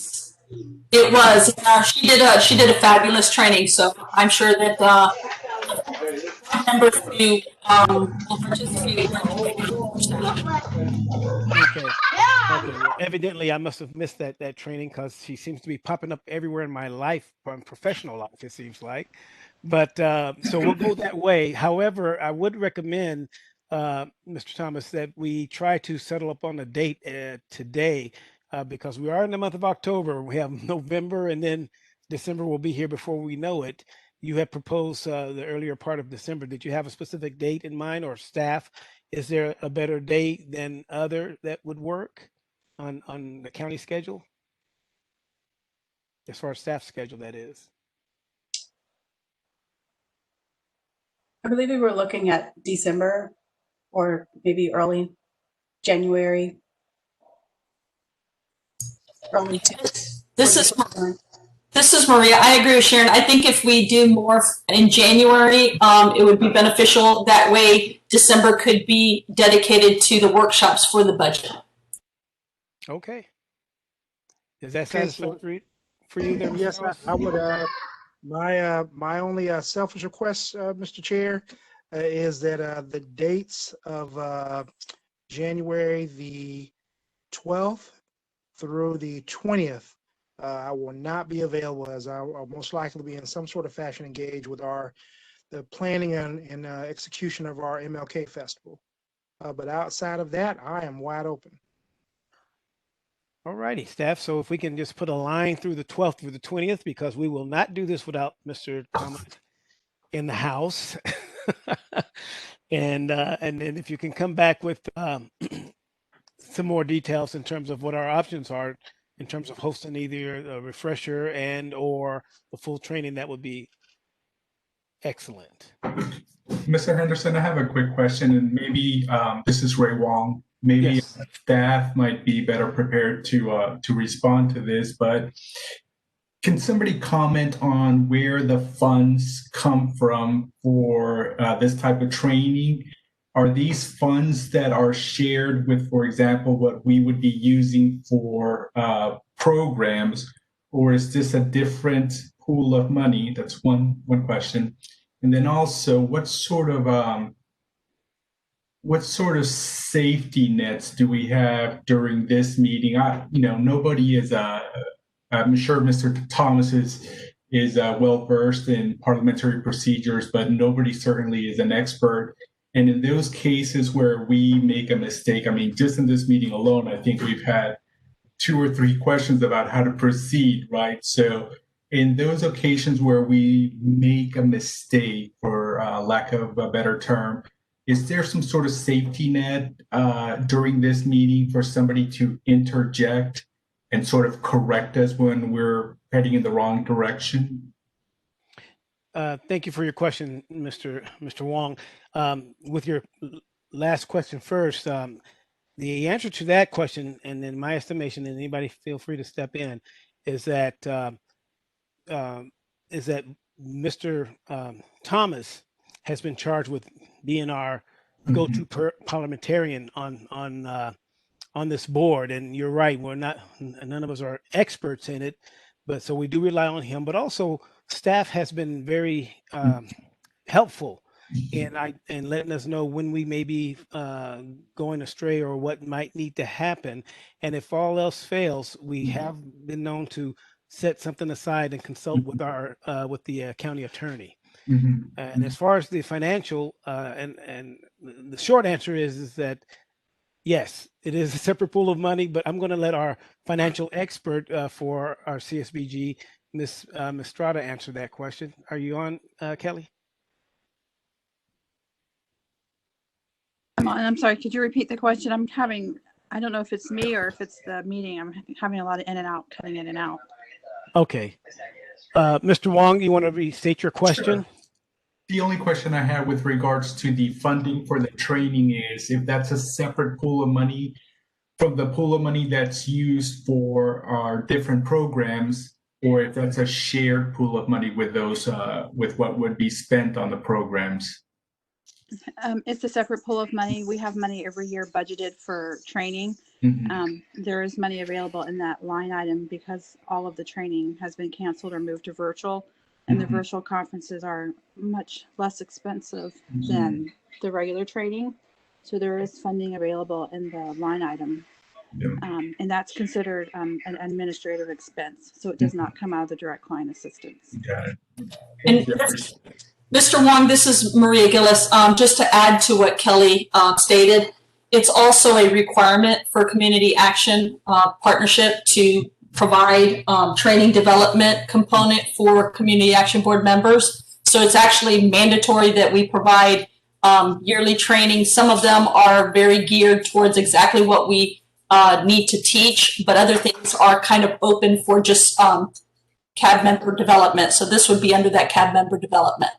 It was. She did a fabulous training, so I'm sure that members who will participate. Okay. Well, evidently, I must have missed that training because she seems to be popping up everywhere in my life, professional life, it seems like. But so we'll go that way. However, I would recommend, Mr. Thomas, that we try to settle up on a date today because we are in the month of October. We have November, and then December will be here before we know it. You had proposed the earlier part of December. Did you have a specific date in mind, or staff? Is there a better date than other that would work on the county schedule? As far as staff schedule, that is. I believe we were looking at December or maybe early January. Early This is Maria. I agree with Sharon. I think if we do more in January, it would be beneficial. That way, December could be dedicated to the workshops for the budget. Okay. Is that satisfactory for you there? Yes, I would. My only selfish request, Mr. Chair, is that the dates of January the 12th through the 20th, I will not be available, as I'll most likely be in some sort of fashion engaged with the planning and execution of our MLK Festival. But outside of that, I am wide open. All righty, staff. So if we can just put a line through the 12th through the 20th, because we will not do this without Mr. Thomas in the house. and then if you can come back with some more details in terms of what our options are in terms of hosting either a refresher and or the full training, that would be excellent. Mr. Henderson, I have a quick question, and maybe this is Ray Wong. Maybe yes. Staff might be better prepared to respond to this, but can somebody comment on where the funds come from for this type of training? Are these funds that are shared with, for example, what we would be using for programs, or is this a different pool of money? That's one question. And then also, what sort of safety nets do we have during this meeting? Nobody is. I'm sure Mr. Thomas is well versed in parliamentary procedures, but nobody certainly is an expert. And in those cases where we make a mistake, I mean, just in this meeting alone, I think we've had 2 or 3 questions about how to proceed, right? So in those occasions where we make a mistake, for lack of a better term, is there some sort of safety net during this meeting for somebody to interject and sort of correct us when we're heading in the wrong direction? Thank you for your question, Mr. Wong. With your last question first, the answer to that question, and in my estimation, and anybody feel free to step in, is that Mr. Thomas has been charged with being our go-to parliamentarian on this board. And you're right, none of us are experts in it, but so we do rely on him. But also, staff has been very helpful and letting us know when we may be going astray or what might need to happen. And if all else fails, we have been known to set something aside and consult with our with the county attorney. And as far as the financial, and the short answer is that yes, it is a separate pool of money, but I'm going to let our financial expert for our CSBG, Ms. Strada, answer that question. Are you on, Kelly? I'm sorry, could you repeat the question? I don't know if it's me or if it's the meeting. I'm having a lot of in and out, cutting in and out. Okay. Mr. Wong, you want to restate your question? Sure. The only question I have with regards to the funding for the training is if that's a separate pool of money from the pool of money that's used for our different programs, or if that's a shared pool of money with those, with what would be spent on the programs. It's a separate pool of money. We have money every year budgeted for training. There is money available in that line item because all of the training has been canceled or moved to virtual. And the virtual conferences are much less expensive than the regular training. So there is funding available in the line item. And that's considered an administrative expense. So it does not come out of the direct client assistance. Got it. And Mr. Wong, this is Maria Gillis. Just to add to what Kelly stated, it's also a requirement for Community Action Partnership to provide training development component for Community Action Board members. So it's actually mandatory that we provide yearly training. Some of them are very geared towards exactly what we need to teach, but other things are kind of open for just CAB member development. So this would be under that CAB member development.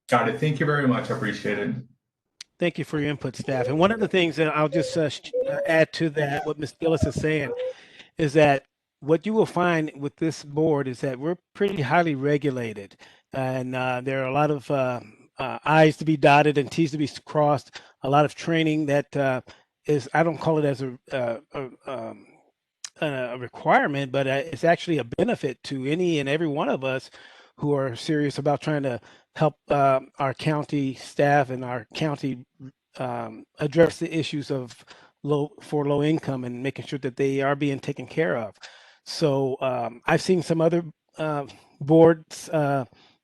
Got it. Thank you very much. I appreciate it. Thank you for your input, staff. And one of the things that I'll just add to that, what Ms. Gillis is saying, is that what you will find with this board is that we're pretty highly regulated, and there are a lot of I's to be dotted and T's to be crossed. A lot of training that is, I don't call it as a requirement, but it's actually a benefit to any and every one of us who are serious about trying to help our county staff and our county address the issues of low income and making sure that they are being taken care of. So I've seen some other boards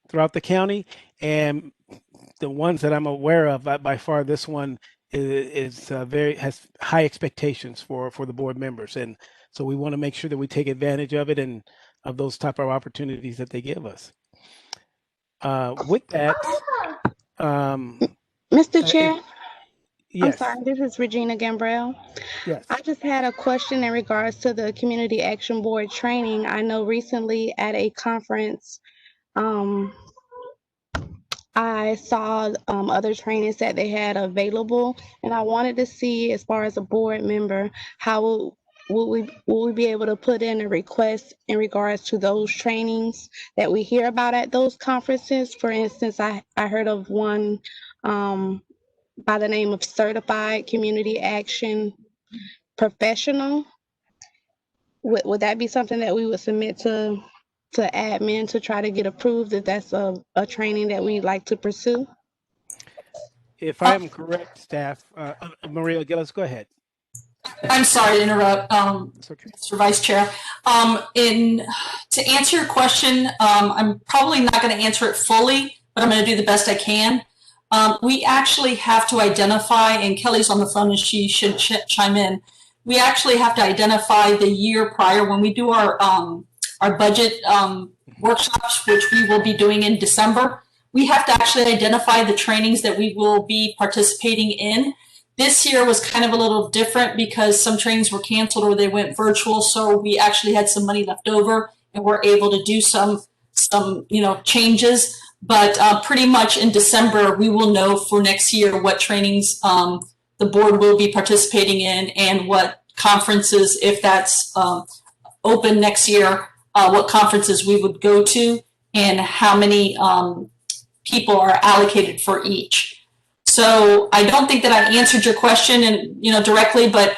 throughout the county, and the ones that I'm aware of, by far this one is has high expectations for the board members, and so we want to make sure that we take advantage of it and of those type of opportunities that they give us. With that, Mr. Chair. Yes. I'm sorry, this is Regina Gambrell. Yes. I just had a question in regards to the Community Action Board training. I know recently at a conference, I saw other trainings that they had available, and I wanted to see, as far as a board member, how will we be able to put in a request in regards to those trainings that we hear about at those conferences? For instance, I heard of one by the name of Certified Community Action Professional. Would that be something that we would submit to admin to try to get approved, if that's a training that we'd like to pursue? If I'm correct, staff, Maria Gillis, go ahead. I'm sorry to interrupt, Mr. Vice Chair. To answer your question, I'm probably not going to answer it fully, but I'm going to do the best I can. We actually have to identify, and Kelly's on the phone and she should chime in. We actually have to identify the year prior when we do our budget workshops, which we will be doing in December. We have to actually identify the trainings that we will be participating in. This year was kind of a little different because some trainings were canceled or they went virtual. So we actually had some money left over and we're able to do some changes. But pretty much in December, we will know for next year what trainings the board will be participating in and what conferences, if that's open next year, what conferences we would go to and how many people are allocated for each. So I don't think that I answered your question directly, but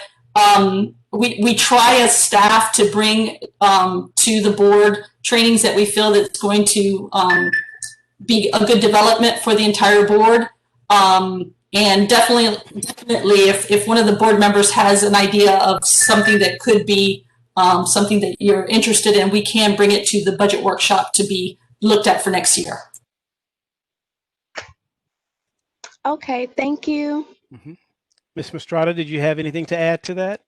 we try as staff to bring to the board trainings that we feel that's going to be a good development for the entire board. And definitely, if one of the board members has an idea of something that could be something that you're interested in, we can bring it to the budget workshop to be looked at for next year. Okay, thank you. Ms. Mastrada, did you have anything to add to that?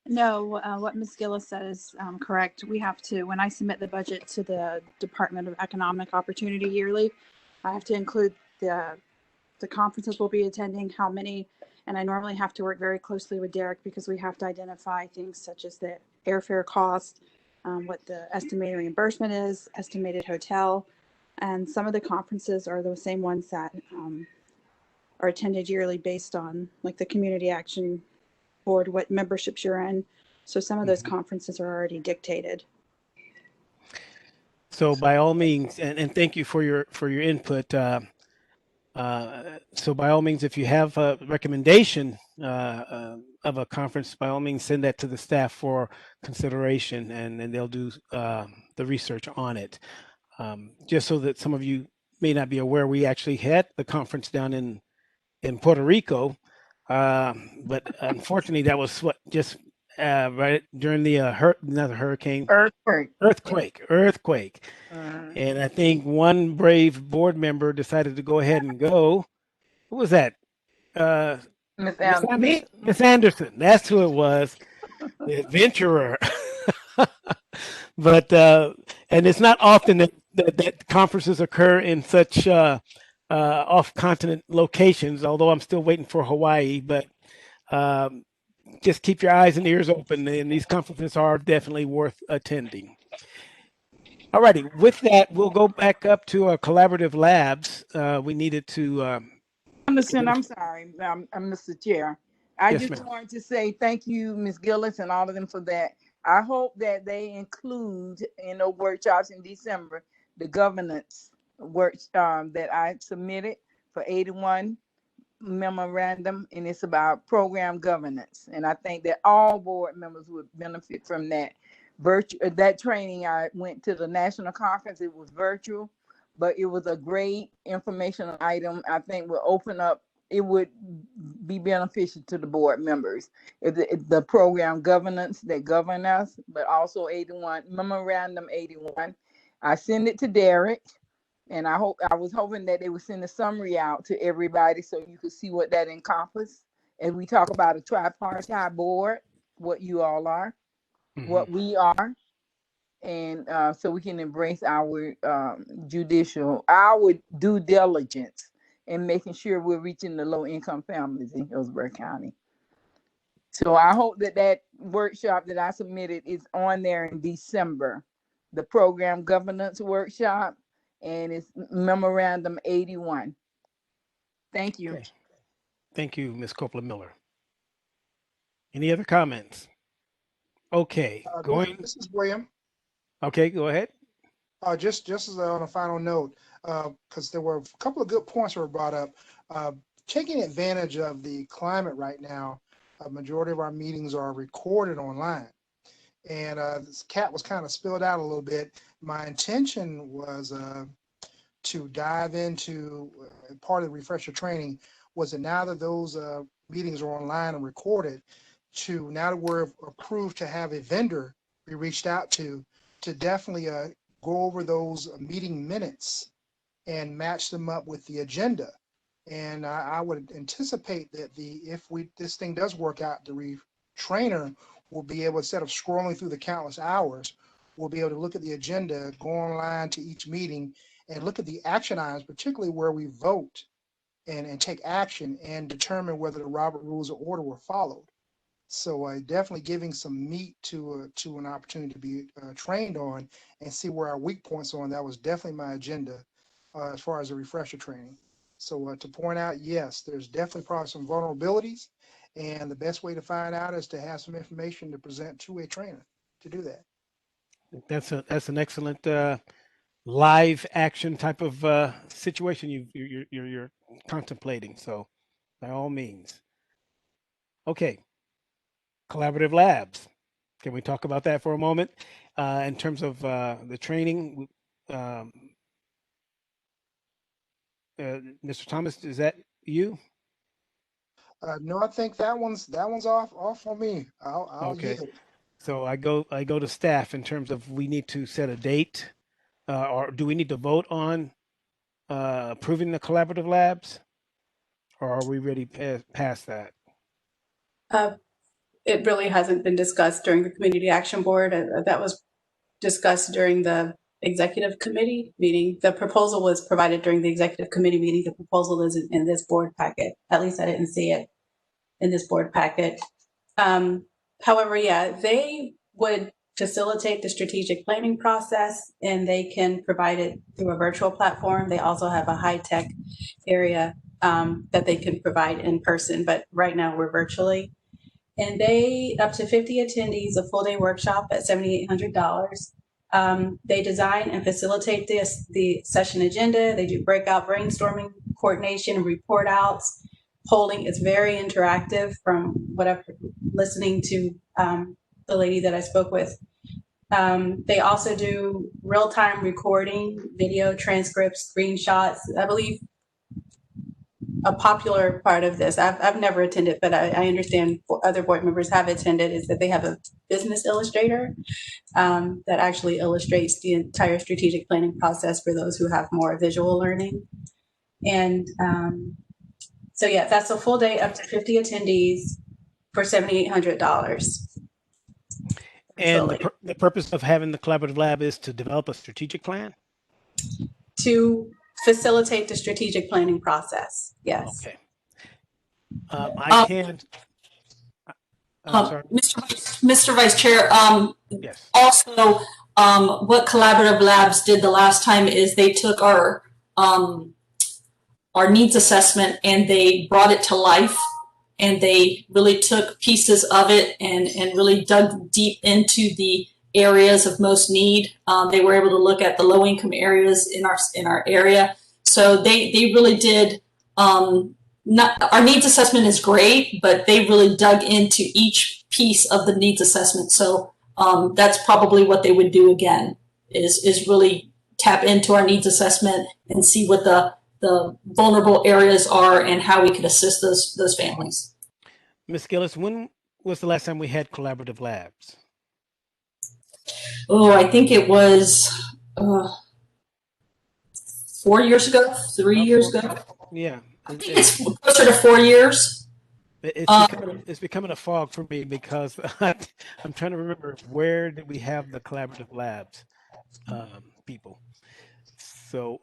No, what Ms. Gillis said is correct. We have to, when I submit the budget to the Department of Economic Opportunity yearly, I have to include the conferences we'll be attending, how many, and I normally have to work very closely with Derek because we have to identify things such as the airfare cost, what the estimated reimbursement is, estimated hotel, and some of the conferences are the same ones that are attended yearly based on like the Community Action Board, what memberships you're in. So some of those conferences are already dictated. So by all means, and thank you for your input. So by all means, if you have a recommendation of a conference, by all means, send that to the staff for consideration, and they'll do the research on it. Just so that some of you may not be aware, we actually had the conference down in Puerto Rico, but unfortunately, that was just right during the earthquake. And I think one brave board member decided to go ahead and go. Who was that? Miss Anderson. That's who it was. The adventurer. But and it's not often that conferences occur in such off-continent locations, although I'm still waiting for Hawaii. But just keep your eyes and ears open, and these conferences are definitely worth attending. All righty. With that, we'll go back up to our collaborative labs. We needed to. Anderson, I'm sorry, I'm Mr. Chair. I just wanted to say thank you, Ms. Gillis, and all of them for that. I hope that they include in the workshops in December the governance work that I submitted for 81 memorandum, and it's about program governance. And I think that all board members would benefit from that. That training, I went to the national conference. It was virtual, but it was a great informational item. I think will open up. It would be beneficial to the board members. The program governance that govern us, but also 81 memorandum 81. I send it to Derek, and I was hoping that they would send a summary out to everybody so you could see what that encompasses. As we talk about a tripartite board, what you all are. What we are, and so we can embrace our our due diligence in making sure we're reaching the low-income families in Hillsborough County. So I hope that workshop that I submitted is on there in December, the program governance workshop, and it's memorandum 81. Thank you. Okay. Thank you, Ms. Copeland-Miller. Any other comments? Okay, This is William. Okay, go ahead. Just as on a final note, because there were a couple of good points that were brought up. Taking advantage of the climate right now, a majority of our meetings are recorded online. And this cat was kind of spilled out a little bit. My intention was to dive into part of the refresher training was that now that those meetings are online and recorded, now that we're approved to have a vendor we reached out to definitely go over those meeting minutes and match them up with the agenda. And I would anticipate that if this thing does work out, the trainer will be able, instead of scrolling through the countless hours, we'll be able to look at the agenda, go online to each meeting and look at the action items, particularly where we vote and take action and determine whether the Robert Rules of Order were followed. So definitely giving some meat to an opportunity to be trained on and see where our weak points are. And that was definitely my agenda as far as the refresher training. So to point out, yes, there's definitely probably some vulnerabilities, and the best way to find out is to have some information to present to a trainer to do that. That's an excellent live action type of situation you're contemplating. So by all means. Okay. Collaborative labs. Can we talk about that for a moment? In terms of the training, Mr. Thomas, is that you? No, I think that one's off on me. I'll Okay. yield. So I go to staff in terms of we need to set a date, or do we need to vote on approving the collaborative labs, or are we ready past that? It really hasn't been discussed during the Community Action Board. That was discussed during the executive committee meeting. The proposal was provided during the executive committee meeting. The proposal is in this board packet. At least I didn't see it in this board packet. However, yeah, they would facilitate the strategic planning process, and they can provide it through a virtual platform. They also have a high-tech area that they can provide in person, but right now we're virtually. And they, up to 50 attendees, a full-day workshop at $7,800. They design and facilitate the session agenda. They do breakout brainstorming, coordination, report outs, polling. It's very interactive from what I've listening to the lady that I spoke with. They also do real-time recording, video transcripts, screenshots. I believe a popular part of this, I've never attended, but I understand other board members have attended, is that they have a business illustrator that actually illustrates the entire strategic planning process for those who have more visual learning. And so yeah, that's a full day, up to 50 attendees for $7,800. And the purpose of having the collaborative lab is to develop a strategic plan? To facilitate the strategic planning process, yes. Okay. I can. Sorry. Mr. Vice Chair, yes. Also, what Collaborative Labs did the last time is they took our needs assessment and they brought it to life, and they really took pieces of it and really dug deep into the areas of most need. They were able to look at the low income areas in our area. So they really did, our needs assessment is great, but they really dug into each piece of the needs assessment. So that's probably what they would do again, is really tap into our needs assessment and see what the vulnerable areas are and how we could assist those families. Ms. Gillis, when was the last time we had collaborative labs? Oh, I think it was 4 years ago, 3 years ago. Yeah. I think it's closer to 4 years. It's becoming a fog for me because I'm trying to remember, where did we have the collaborative labs people? So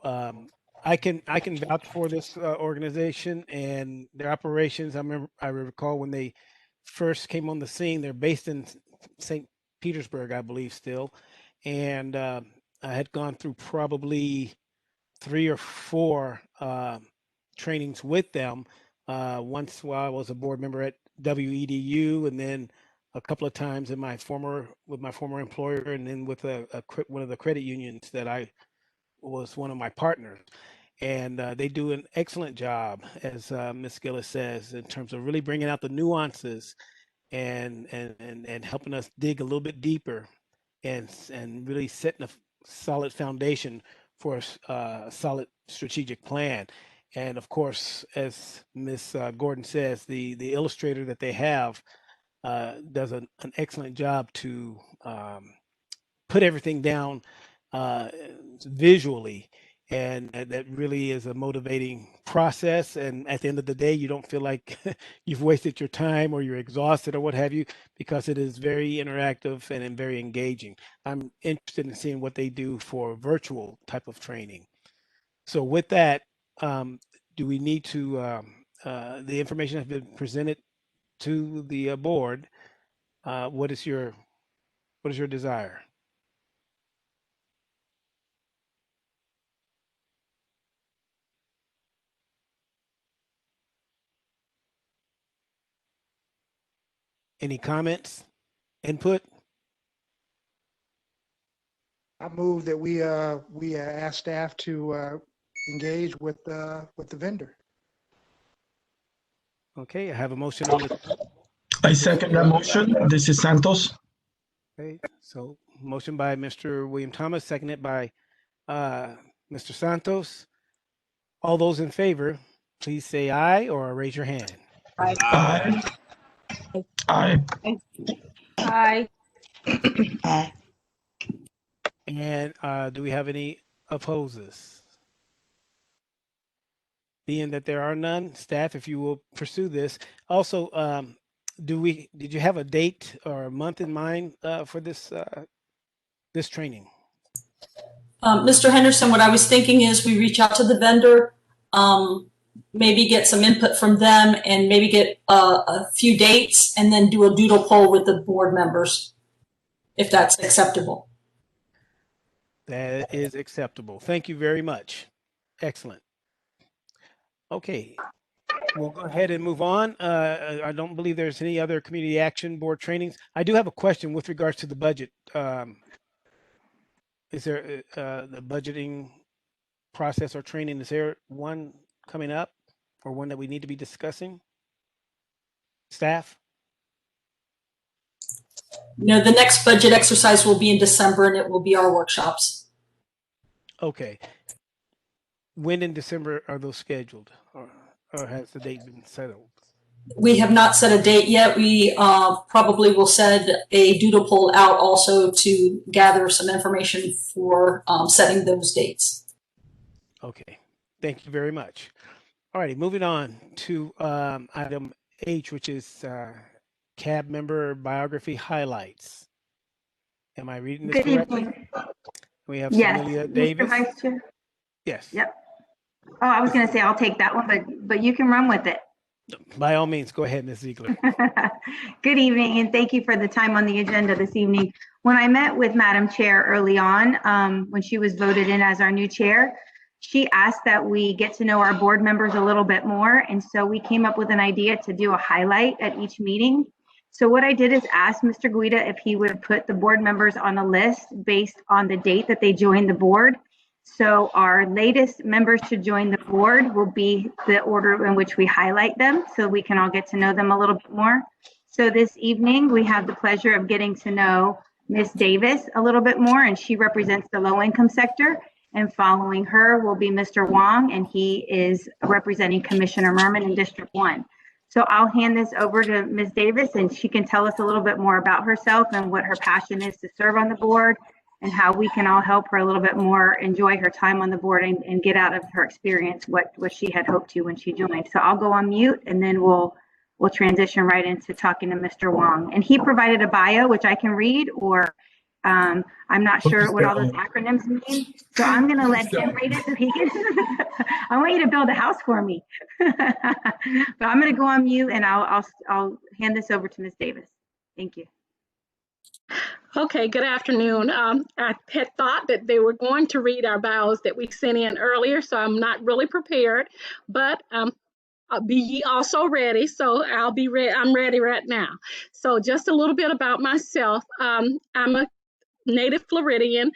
I can vouch for this organization and their operations. I recall when they first came on the scene. They're based in St. Petersburg, I believe, still, and I had gone through probably 3 or 4 trainings with them. Once while I was a board member at WEDU, and then a couple of times with my former employer, and then with one of the credit unions that I was one of my partners. And they do an excellent job, as Ms. Gillis says, in terms of really bringing out the nuances and helping us dig a little bit deeper and really setting a solid foundation for a solid strategic plan. And of course, as Ms. Gordon says, the illustrator that they have does an excellent job to put everything down visually, and that really is a motivating process. And at the end of the day, you don't feel like you've wasted your time or you're exhausted or what have you, because it is very interactive and very engaging. I'm interested in seeing what they do for virtual type of training. So with that, do we need to, the information has been presented to the board. What is your desire? Any comments, input? I move that we ask staff to engage with the vendor. Okay, I have a motion on the. I second that motion. This is Santos. Okay, so motion by Mr. William Thomas, seconded by Mr. Santos. All those in favor, please say aye or raise your hand. Aye. Aye. Aye. Aye. And do we have any opposes? Being that there are none, staff, if you will pursue this. Also, did you have a date or a month in mind for this this training? Mr. Henderson, what I was thinking is we reach out to the vendor, maybe get some input from them, and maybe get a few dates, and then do a doodle poll with the board members, if that's acceptable. That is acceptable. Thank you very much. Excellent. Okay, we'll go ahead and move on. I don't believe there's any other community action board trainings. I do have a question with regards to the budget. Is there the budgeting process or training? Is there one coming up or one that we need to be discussing? Staff? No, the next budget exercise will be in December, and it will be our workshops. Okay. When in December are those scheduled, or has the date been settled? We have not set a date yet. We probably will send a doodle poll out also to gather some information for setting those dates. Okay, thank you very much. All righty, moving on to item H, which is CAB member biography highlights. Am I reading this Good correctly? evening. We have Yes, Celia Mr. Davis. Vice Chair. Yes. Yep. Oh, I was going to say I'll take that one, but you can run with it. By all means, go ahead, Ms. Ziegler. Good evening, and thank you for the time on the agenda this evening. When I met with Madam Chair early on, when she was voted in as our new chair, she asked that we get to know our board members a little bit more. And so we came up with an idea to do a highlight at each meeting. So what I did is ask Mr. Guida if he would put the board members on a list based on the date that they joined the board. So our latest members to join the board will be the order in which we highlight them, so we can all get to know them a little bit more. So this evening, we have the pleasure of getting to know Ms. Davis a little bit more, and she represents the low-income sector. And following her will be Mr. Wong, and he is representing Commissioner Merman in District 1. So I'll hand this over to Ms. Davis, and she can tell us a little bit more about herself and what her passion is to serve on the board, and how we can all help her a little bit more enjoy her time on the board and get out of her experience what she had hoped to when she joined. So I'll go on mute, and then we'll transition right into talking to Mr. Wong. And he provided a bio, which I can read, or I'm not sure what all those acronyms mean. So I'm going to let him read it so he can. I want you to build a house for me. But I'm going to go on mute, and I'll hand this over to Ms. Davis. Thank you. Okay, good afternoon. I had thought that they were going to read our bios that we sent in earlier, so I'm not really prepared, but I'll be also ready, so I'll be ready. I'm ready right now. So just a little bit about myself. I'm a native Floridian,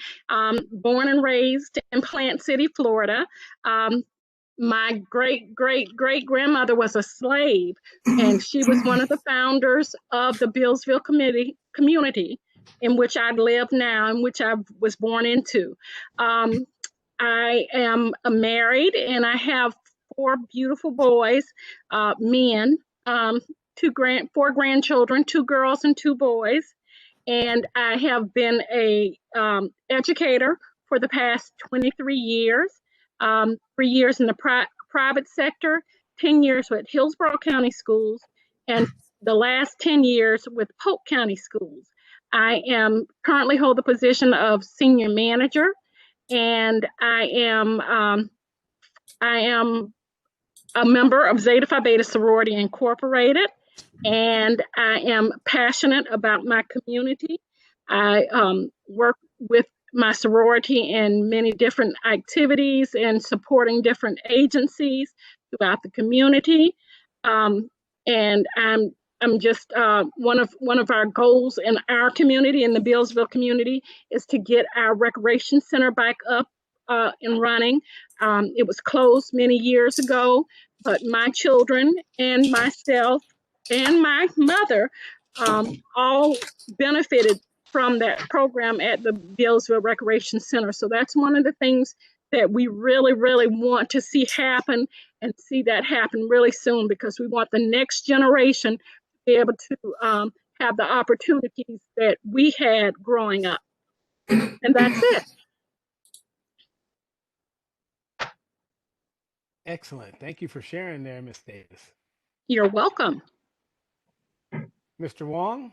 born and raised in Plant City, Florida. My great-great-great-grandmother was a slave, and she was one of the founders of the Billsville community in which I live now, in which I was born into. I am married, and I have 4 beautiful boys, men, 4 grandchildren, 2 girls and 2 boys. And I have been a educator for the past 23 years, 3 years in the private sector, 10 years with Hillsborough County Schools, and the last 10 years with Polk County Schools. I currently hold the position of senior manager, and I am a member of Zeta Phi Beta Sorority Incorporated, and I am passionate about my community. I work with my sorority in many different activities and supporting different agencies throughout the community. And I'm just one of our goals in our community, in the Billsville community, is to get our recreation center back up and running. It was closed many years ago, but my children and myself and my mother all benefited from that program at the Billsville Recreation Center. So that's one of the things that we really, really want to see happen, and see that happen really soon, because we want the next generation to be able to have the opportunities that we had growing up. And that's it. Excellent. Thank you for sharing there, Ms. Davis. You're welcome. Mr. Wong?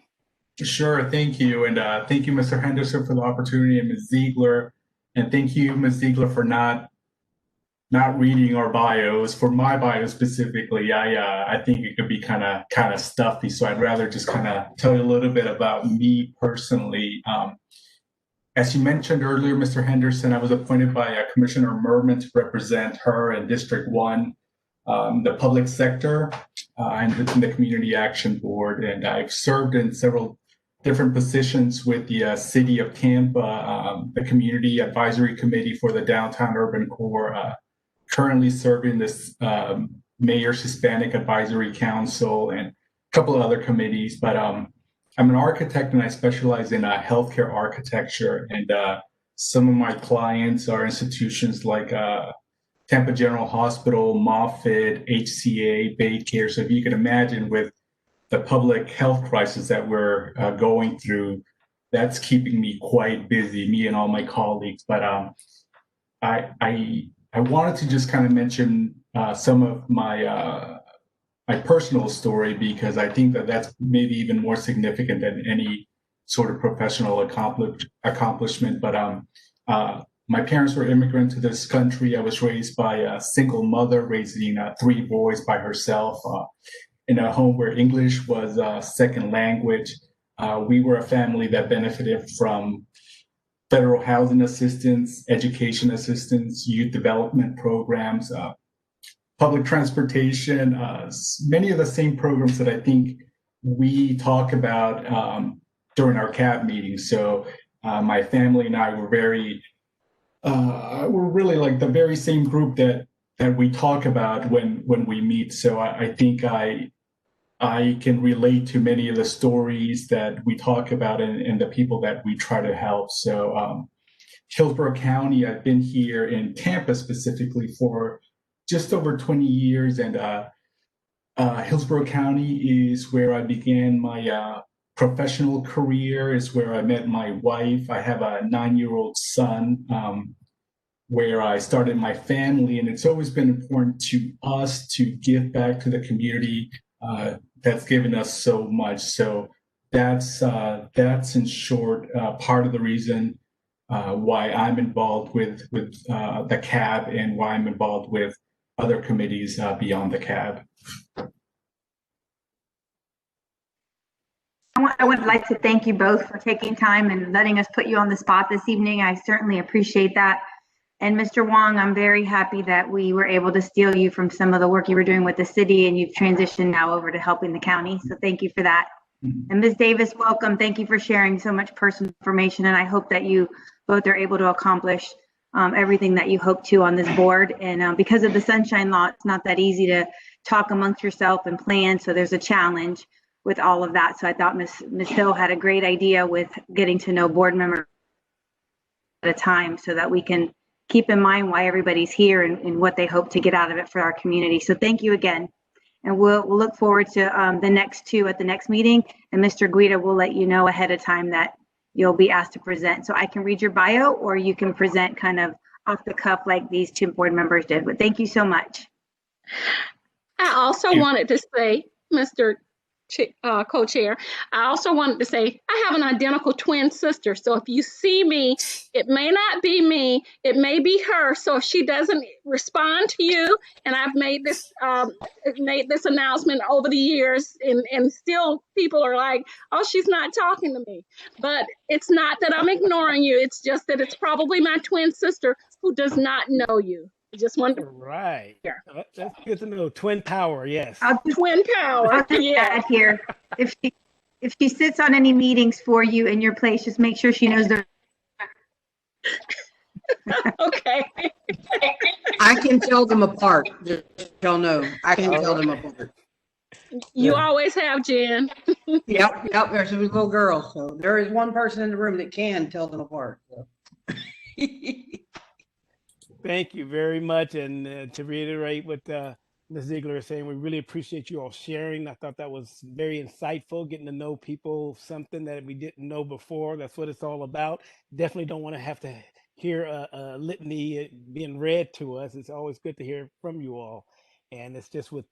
Sure, thank you. And thank you, Mr. Henderson, for the opportunity, and Ms. Ziegler. And thank you, Ms. Ziegler, for not reading our bios. For my bio specifically, I think it could be kind of stuffy. So I'd rather just kind of tell you a little bit about me personally. As you mentioned earlier, Mr. Henderson, I was appointed by Commissioner Merman to represent her in District 1, the public sector, and the Community Action Board. And I've served in several different positions with the City of Tampa, the Community Advisory Committee for the Downtown Urban Core, currently serving this Mayor's Hispanic Advisory Council and a couple of other committees. But I'm an architect, and I specialize in healthcare architecture. And some of my clients are institutions like Tampa General Hospital, Moffitt, HCA, Baycare. So if you can imagine, with the public health crisis that we're going through, that's keeping me quite busy, me and all my colleagues. But I wanted to just kind of mention some of my personal story, because I think that that's maybe even more significant than any sort of professional accomplishment. But my parents were immigrants to this country. I was raised by a single mother, raising 3 boys by herself in a home where English was a second language. We were a family that benefited from federal housing assistance, education assistance, youth development programs, public transportation, many of the same programs that I think we talk about during our CAB meetings. So my family and I were we're really like the very same group that we talk about when we meet. So I think I can relate to many of the stories that we talk about and the people that we try to help. So Hillsborough County, I've been here in Tampa specifically for just over 20 years. And Hillsborough County is where I began my professional career, is where I met my wife. I have a 9-year-old son, where I started my family. And it's always been important to us to give back to the community that's given us so much. So that's in short part of the reason why I'm involved with the CAB, and why I'm involved with other committees beyond the CAB. I would like to thank you both for taking time and letting us put you on the spot this evening. I certainly appreciate that. And Mr. Wong, I'm very happy that we were able to steal you from some of the work you were doing with the city, and you've transitioned now over to helping the county. So thank you for that. And Ms. Davis, welcome. Thank you for sharing so much personal information. And I hope that you both are able to accomplish everything that you hope to on this board. And because of the Sunshine Law, it's not that easy to talk amongst yourself and plan. So there's a challenge with all of that. So I thought Ms. Hill had a great idea with getting to know board members at a time, so that we can keep in mind why everybody's here and what they hope to get out of it for our community. So thank you again. And we'll look forward to the next 2 at the next meeting. And Mr. Guida will let you know ahead of time that you'll be asked to present. So I can read your bio, or you can present kind of off the cuff like these 2 board members did. But thank you so much. I also wanted to say, Mr. Co-chair, I also wanted to say I have an identical twin sister. So if you see me, it may not be me, it may be her. So if she doesn't respond to you, and I've made this announcement over the years, and still people are like, oh, she's not talking to me. But it's not that I'm ignoring you. It's just that it's probably my twin sister who does not know you. I just wanted to. Right. That's good to know. Twin power, yes. Twin power. I'll just add here, if she sits on any meetings for you in your place, just make sure she knows the. Okay. I can tell them apart. Just y'all know, I can tell them apart. You always have, Jen. Yep. There's a little girl, so there is one person in the room that can tell them apart. So. Thank you very much. And to reiterate what Ms. Ziegler is saying, we really appreciate you all sharing. I thought that was very insightful, getting to know people, something that we didn't know before. That's what it's all about. Definitely don't want to have to hear a litany being read to us. It's always good to hear from you all. And it's just with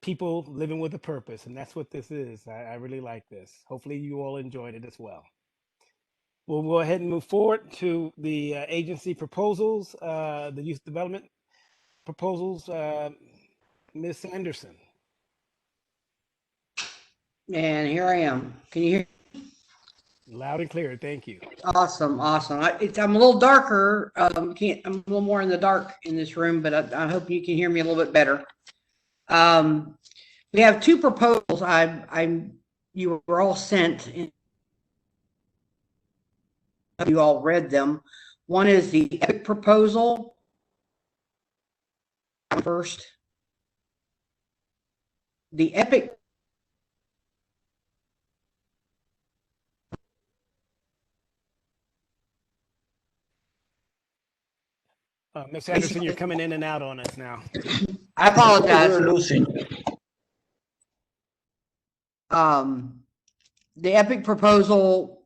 people living with a purpose. And that's what this is. I really like this. Hopefully you all enjoyed it as well. We'll go ahead and move forward to the agency proposals, the youth development proposals. Ms. Anderson. And here I am. Can you hear? Loud and clear. Thank you. Awesome, awesome. I'm a little darker. I'm a little more in the dark in this room, but I hope you can hear me a little bit better. We have two proposals. You were all sent. You all read them. One is the EPIC proposal. First, the EPIC. Ms. Anderson, you're coming in and out on us now. I apologize. We're losing. The EPIC proposal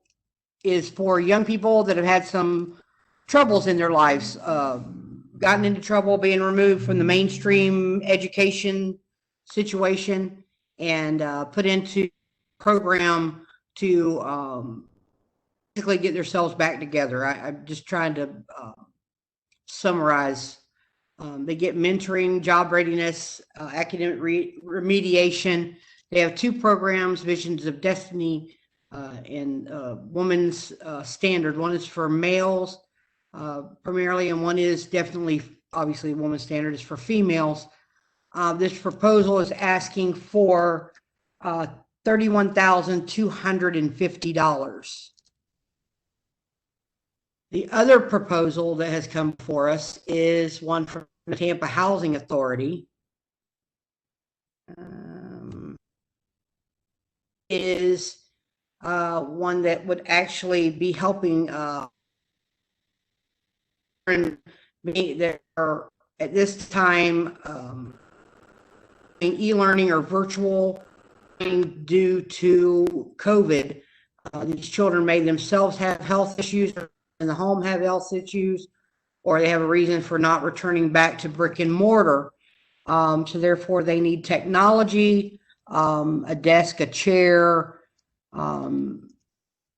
is for young people that have had some troubles in their lives, gotten into trouble, being removed from the mainstream education situation, and put into a program to basically get themselves back together. I'm just trying to summarize. They get mentoring, job readiness, academic remediation. They have two programs, Visions of Destiny and Woman's Standard. One is for males primarily, and one is definitely, obviously, Woman's Standard is for females. This proposal is asking for $31,250. The other proposal that has come for us is one from the Tampa Housing Authority. Is one that would actually be helping there are at this time e-learning or virtual due to COVID. These children may themselves have health issues, or in the home have health issues, or they have a reason for not returning back to brick and mortar. So therefore they need technology, a desk, a chair,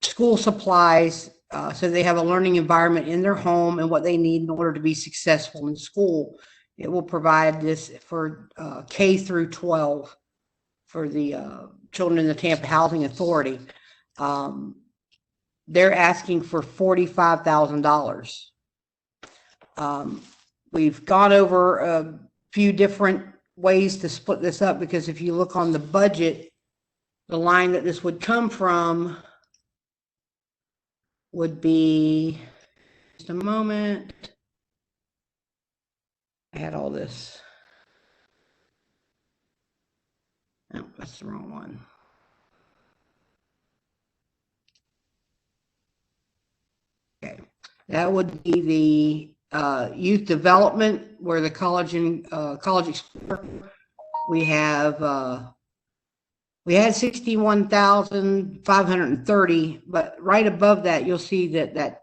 school supplies, so they have a learning environment in their home and what they need in order to be successful in school. It will provide this for K through 12 for the children in the Tampa Housing Authority. They're asking for $45,000. We've gone over a few different ways to split this up, because if you look on the budget, the line that this would come from would be, just a moment, I had all this. No, that's the wrong one. Okay, that would be the youth development, where the college and college explorer, we had 61,530, but right above that you'll see that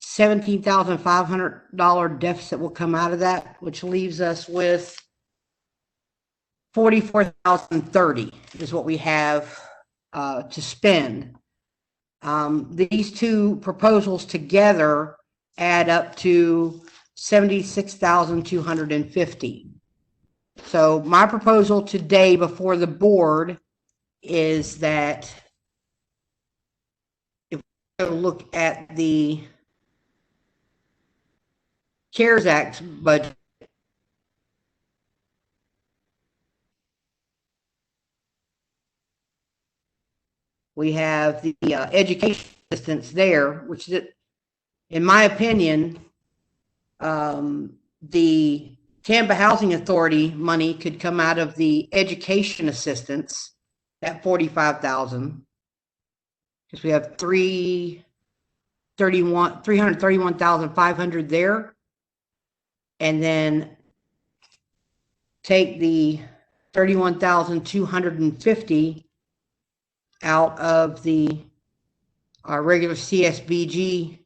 $17,500 deficit will come out of that, which leaves us with 44,030 is what we have to spend. These two proposals together add up to 76,250. So my proposal today before the board is that if we look at the CARES Act budget, we have the education assistance there, which is, in my opinion, the Tampa Housing Authority money could come out of the education assistance, that 45,000, because we have 331,500 there. and then take the 31,250 out of the regular CSBG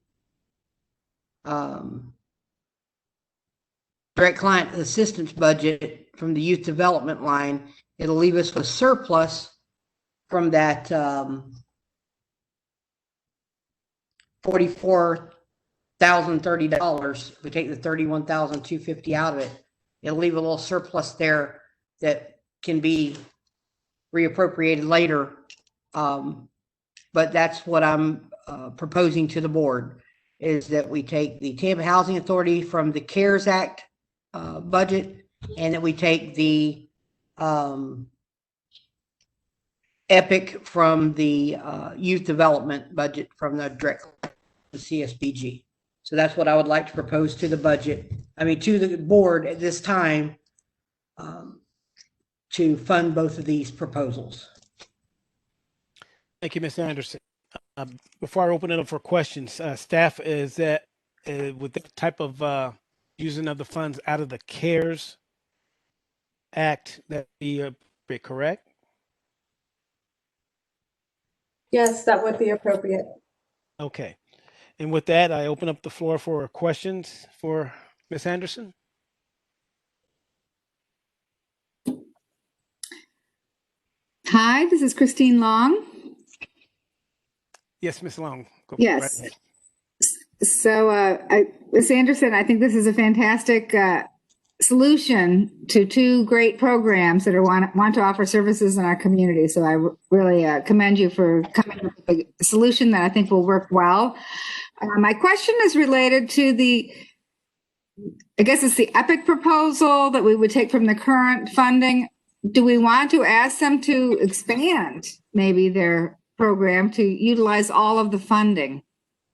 direct client assistance budget from the youth development line. It'll leave us with surplus from that $44,030. We take the 31,250 out of it. It'll leave a little surplus there that can be reappropriated later. But that's what I'm proposing to the board, is that we take the Tampa Housing Authority from the CARES Act budget, and that we take the EPIC from the youth development budget from the direct CSBG. So that's what I would like to propose to the budget. I mean, to the board at this time, to fund both of these proposals. Thank you, Ms. Anderson. Before I open it up for questions, staff, is that with the type of using of the funds out of the CARES Act, that be correct? Yes, that would be appropriate. Okay. And with that, I open up the floor for questions for Ms. Anderson. Hi, this is Christine Long. Yes, Ms. Long. Go Yes. right ahead. So, Ms. Anderson, I think this is a fantastic solution to two great programs that are want to offer services in our community. So I really commend you for coming up with a solution that I think will work well. My question is related to I guess it's the EPIC proposal that we would take from the current funding. Do we want to ask them to expand maybe their program to utilize all of the funding?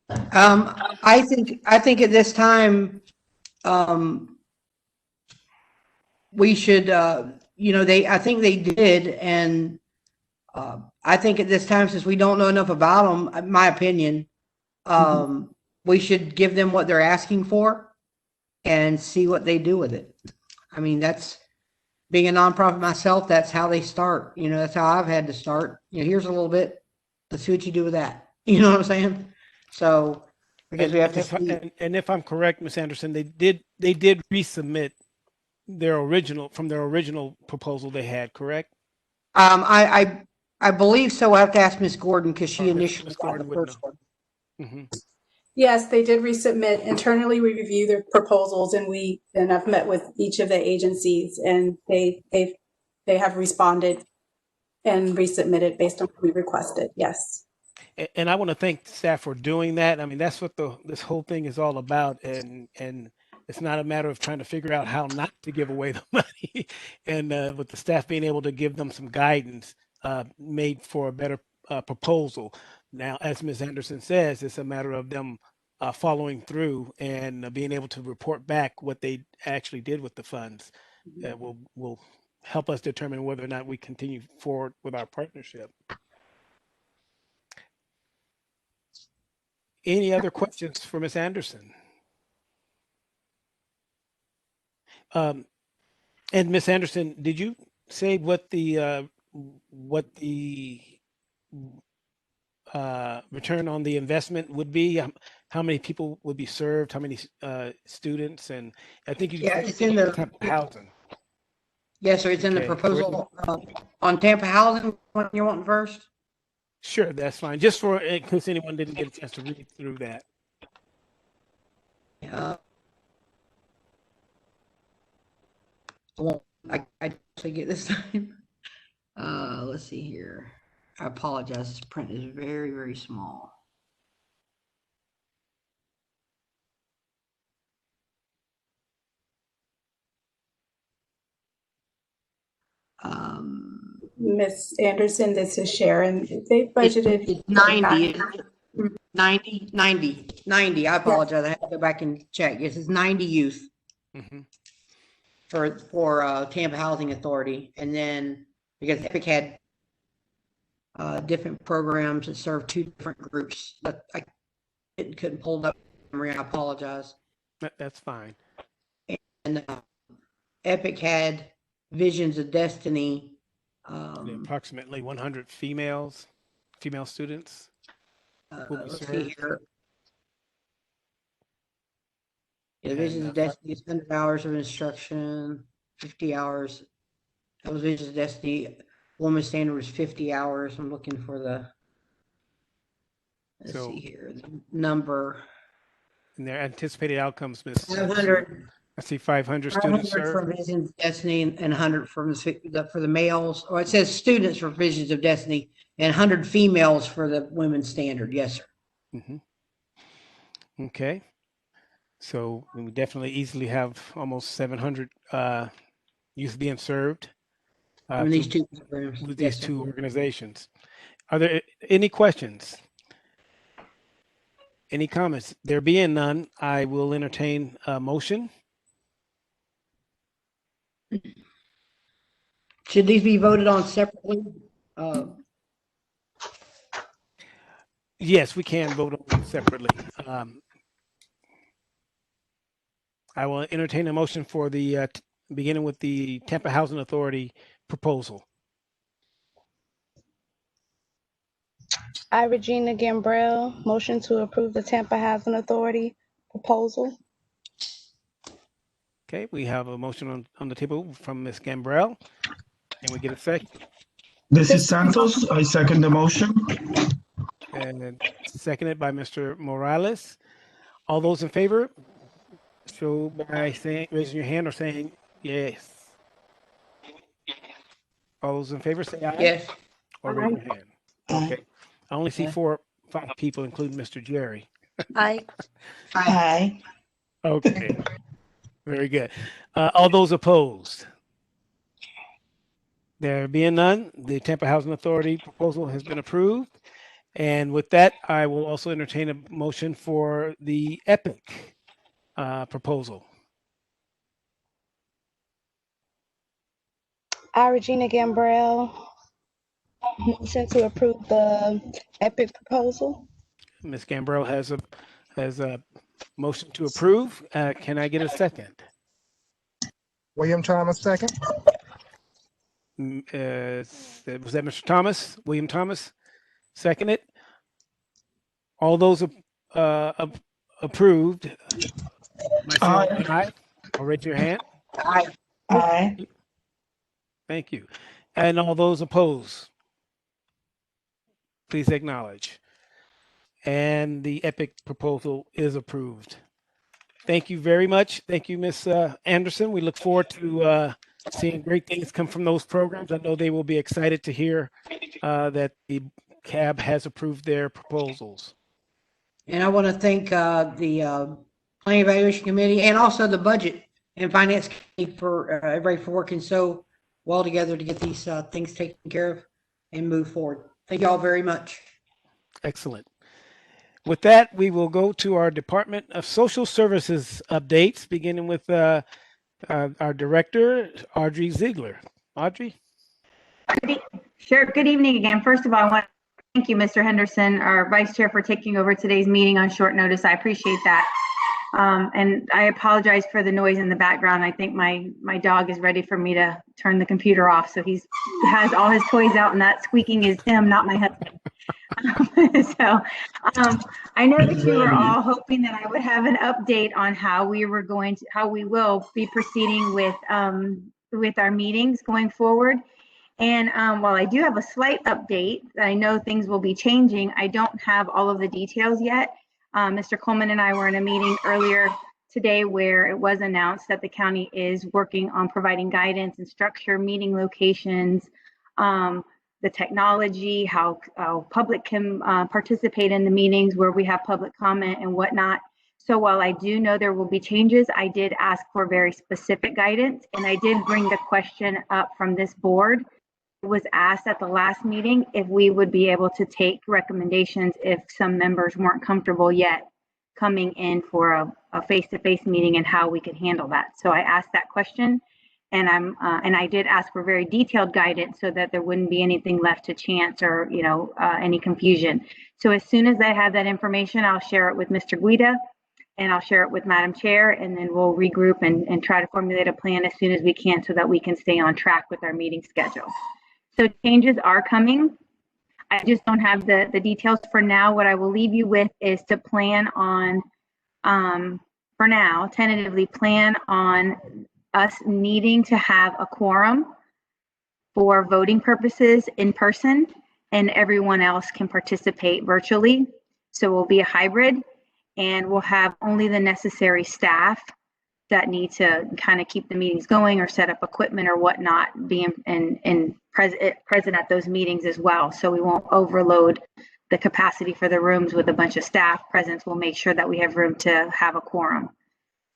I think at this time, we should, I think they did. And I think at this time, since we don't know enough about them, in my opinion, we should give them what they're asking for and see what they do with it. I mean, that's being a nonprofit myself. That's how they start. That's how I've had to start. Here's a little bit. Let's see what you do with that. You know what I'm saying? So, because we have to. And if I'm correct, Ms. Anderson, they did resubmit their original proposal they had, correct? I believe so. I have to ask Ms. Gordon because she initially got the first one. Mm-hmm. Yes, they did resubmit. Internally, we review the proposals, and I've met with each of the agencies, and they have responded and resubmitted based on what we requested. Yes. And I want to thank staff for doing that. I mean, that's what this whole thing is all about, and it's not a matter of trying to figure out how not to give away the money, and with the staff being able to give them some guidance, made for a better proposal. Now, as Ms. Anderson says, it's a matter of them following through and being able to report back what they actually did with the funds. That will help us determine whether or not we continue forward with our partnership. Any other questions for Ms. Anderson? And Ms. Anderson, did you say what the return on the investment would be? How many people would be served? How many students? And I think you said it's in the type of housing. Yes, sir. It's in the proposal on Tampa Housing. What you want first? Sure, that's fine. Just in case anyone didn't get a chance to read through that. Yeah. I get this time. Let's see here. I apologize. This print is very, very small. Ms. Anderson, this is Sharon. They budgeted it's 90. I apologize. I have to go back and check. Yes, it's 90 youth for Tampa Housing Authority, and then because EPIC had different programs that serve two different groups, but I couldn't pull it up. I apologize. That's fine. and Epic had Visions of Destiny. Approximately 100 female students. Will be Let's see served. here. Yeah, And, Visions of Destiny is 100 hours of instruction, 50 hours. That was Visions of Destiny. Woman's Standard was 50 hours. I'm looking for the, let's see here, the number. And their anticipated outcomes, Ms. 500. I see 500 500 students for served. Visions of Destiny and 100 for the males. Or it says students for Visions of Destiny and 100 females for the Women's Standard. Yes, sir. Okay. So we definitely easily have almost 700 youth being served In these two programs. with Yes, these sir. two organizations. Are there any questions? Any comments? There being none, I will entertain a motion. Should these be voted on separately? Yes, we can vote on them separately. I will entertain a motion for the beginning with the Tampa Housing Authority proposal. I, Regina Gambrell, motion to approve the Tampa Housing Authority proposal. Okay, we have a motion on the table from Ms. Gambrell. Can we get a second? This is Santos. I second the motion. And seconded by Mr. Morales. All those in favor, show by saying, raising your hand or saying yes. All those in favor say aye. Yes. Or raise your hand. Okay. I only see 4 or 5 people, including Mr. Jerry. Aye. Aye. Okay. Very good. All those opposed? There being none, the Tampa Housing Authority proposal has been approved. And with that, I will also entertain a motion for the EPIC proposal. I, Regina Gambrell, motion to approve the EPIC proposal. Ms. Gambrell has a motion to approve. Can I get a second? William Thomas, second. Was that Mr. Thomas? William Thomas? Seconded. All those approved. Myself, aye. Or raise your hand. Aye. Aye. Thank you. And all those opposed, please acknowledge. And the EPIC proposal is approved. Thank you very much. Thank you, Ms. Anderson. We look forward to seeing great things come from those programs. I know they will be excited to hear that the CAB has approved their proposals. And I want to thank the Planning Evaluation Committee and also the Budget and Finance Committee for everybody for working so well together to get these things taken care of and move forward. Thank you all very much. Excellent. With that, we will go to our Department of Social Services updates, beginning with our director, Audrey Ziegler. Audrey? Sure. Good evening again. First of all, I want to thank you, Mr. Henderson, our vice chair, for taking over today's meeting on short notice. I appreciate that. And I apologize for the noise in the background. I think my dog is ready for me to turn the computer off. So he has all his toys out, and that squeaking is him, not my husband. I know that you were all hoping that I would have an update on how we will be proceeding with our meetings going forward. And while I do have a slight update, I know things will be changing. I don't have all of the details yet. Mr. Coleman and I were in a meeting earlier today where it was announced that the county is working on providing guidance and structure, meeting locations, the technology, how public can participate in the meetings where we have public comment and whatnot. So while I do know there will be changes, I did ask for very specific guidance, and I did bring the question up from this board. It was asked at the last meeting if we would be able to take recommendations if some members weren't comfortable yet coming in for a face-to-face meeting and how we could handle that. So I asked that question, and I did ask for very detailed guidance so that there wouldn't be anything left to chance or any confusion. So as soon as I have that information, I'll share it with Mr. Guida. and I'll share it with Madam Chair, and then we'll regroup and try to formulate a plan as soon as we can so that we can stay on track with our meeting schedule. So changes are coming. I just don't have the details for now. What I will leave you with is to plan on, for now, tentatively plan on us needing to have a quorum for voting purposes in person, and everyone else can participate virtually. So we'll be a hybrid, and we'll have only the necessary staff that need to kind of keep the meetings going or set up equipment or whatnot being present at those meetings as well. So we won't overload the capacity for the rooms with a bunch of staff presence. We'll make sure that we have room to have a quorum.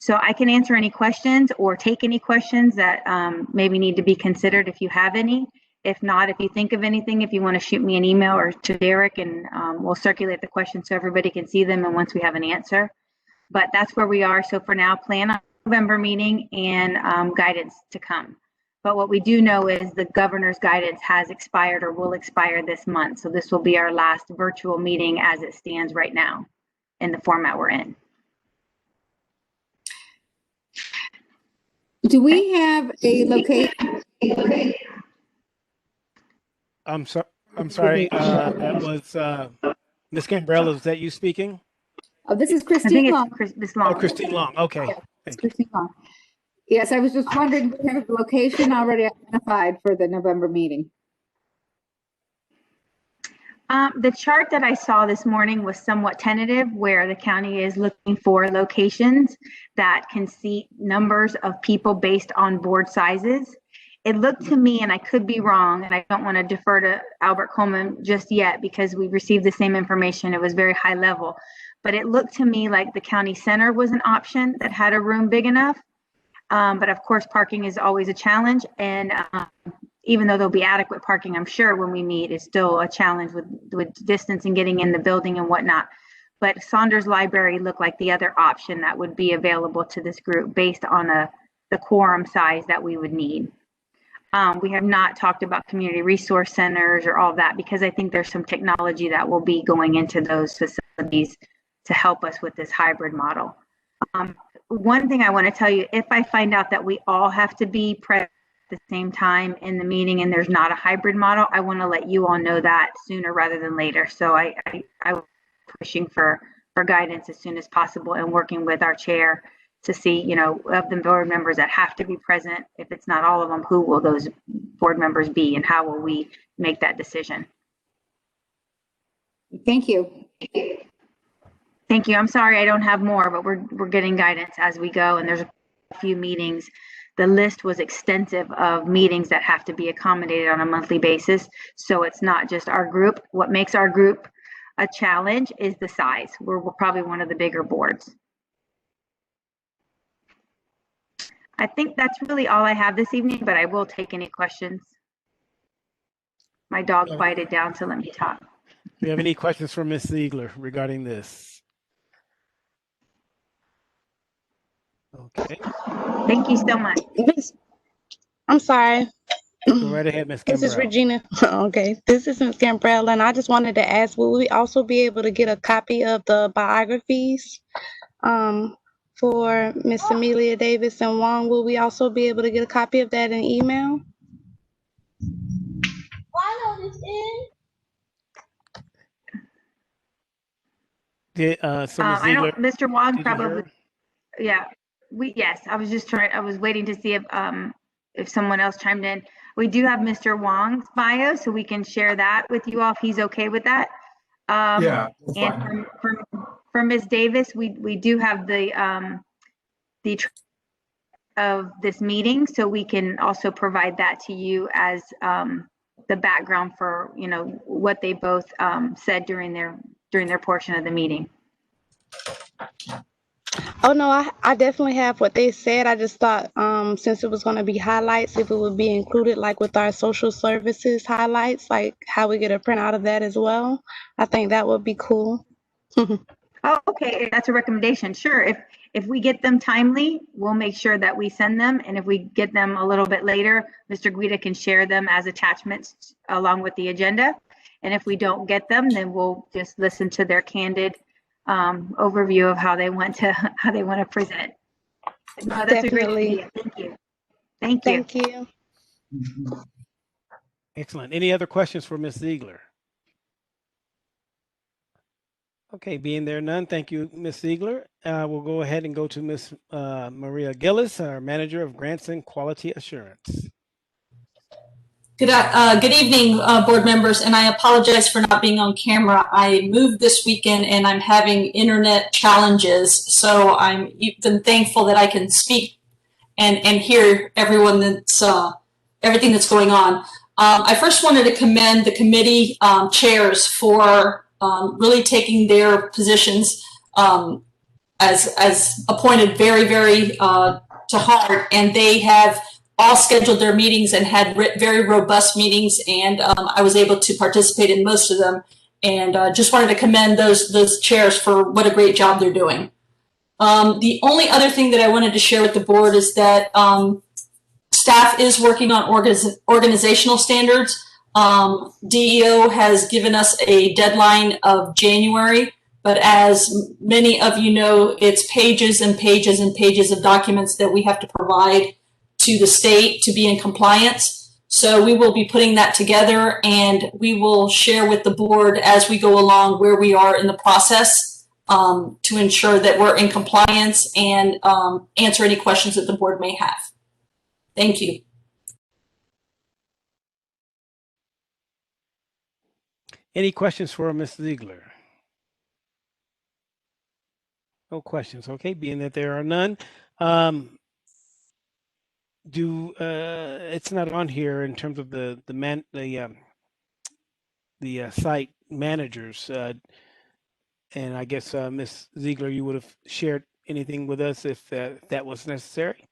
So I can answer any questions or take any questions that maybe need to be considered if you have any. If not, if you think of anything, if you want to shoot me an email or to Derek, and we'll circulate the questions so everybody can see them, and once we have an answer. But that's where we are. So for now, plan on November meeting and guidance to come. But what we do know is the governor's guidance has expired or will expire this month. So this will be our last virtual meeting as it stands right now in the format we're in. Do we have a location? I'm sorry. That was Ms. Gambrell. Is that you speaking? Oh, this is I Christine think Long. it's Ms. Long. Oh, Christine Long. Okay. It's Christine Long. Yes, I was just wondering, do we have a location already identified for the November meeting? The chart that I saw this morning was somewhat tentative, where the county is looking for locations that can seat numbers of people based on board sizes. It looked to me, and I could be wrong, and I don't want to defer to Albert Coleman just yet because we received the same information. It was very high level, but it looked to me like the county center was an option that had a room big enough. But of course, parking is always a challenge, and even though there'll be adequate parking, I'm sure when we meet, it's still a challenge with distance and getting in the building and whatnot. But Saunders Library looked like the other option that would be available to this group based on the quorum size that we would need. We have not talked about community resource centers or all of that because I think there's some technology that will be going into those facilities to help us with this hybrid model. One thing I want to tell you, if I find out that we all have to be present at the same time in the meeting and there's not a hybrid model, I want to let you all know that sooner rather than later. So I'm pushing for guidance as soon as possible and working with our chair to see, you know, of the board members that have to be present. If it's not all of them, who will those board members be and how will we make that decision? Thank you. Thank you. I'm sorry I don't have more, but we're getting guidance as we go, and there's a few meetings. The list was extensive of meetings that have to be accommodated on a monthly basis. So it's not just our group. What makes our group a challenge is the size. We're probably one of the bigger boards. I think that's really all I have this evening, but I will take any questions. My dog quieted down, so let me talk. Do you have any questions for Ms. Ziegler regarding this? Okay. Thank you so much. I'm sorry. Go right ahead, Ms. This is Gambrell. Regina. Okay, this is Ms. Gambrell, and I just wanted to ask, will we also be able to get a copy of the biographies for Miss Amelia Davis and Wong? Will we also be able to get a copy of that in email? So Ms. I Ziegler, don't, Mr. Wong did you probably, hear? yeah, yes, I was waiting to see if someone else chimed in. We do have Mr. Wong's bio, so we can share that with you all if he's okay with that. Yeah, that's And for Ms. Davis, we do have the of this meeting, so we can also provide that to you as the background for, you know, what they both said during their portion of the meeting. Oh no, I definitely have what they said. I just thought since it was going to be highlights, if it would be included like with our social services highlights, like how we get a printout of that as well. I think that would be cool. Oh, okay, that's a recommendation. Sure, if we get them timely, we'll make sure that we send them, and if we get them a little bit later, Mr. Guida can share them as attachments along with the agenda. And if we don't get them, then we'll just listen to their candid overview of how they want to present. No, that's a great Definitely. idea. Thank you. Thank you. Thank you. Excellent. Any other questions for Ms. Ziegler? Okay, being there none, thank you, Ms. Ziegler. We'll go ahead and go to Ms. Maria Gillis, our Manager of Grants and Quality Assurance. Good evening, board members, and I apologize for not being on camera. I moved this weekend and I'm having internet challenges, so I'm even thankful that I can speak and hear everyone that's everything that's going on. I first wanted to commend the committee chairs for really taking their positions as appointed very to heart, and they have all scheduled their meetings and had very robust meetings, and I was able to participate in most of them, and just wanted to commend those chairs for what a great job they're doing. The only other thing that I wanted to share with the board is that staff is working on organizational standards. DEO has given us a deadline of January, but as many of you know, it's pages and pages and pages of documents that we have to provide to the state to be in compliance. So we will be putting that together, and we will share with the board as we go along where we are in the process to ensure that we're in compliance and answer any questions that the board may have. Thank you. Any questions for Ms. Ziegler? No questions. Okay, being that there are none. It's not on here in terms of the site managers, and I guess Ms. Ziegler, you would have shared anything with us if that was necessary.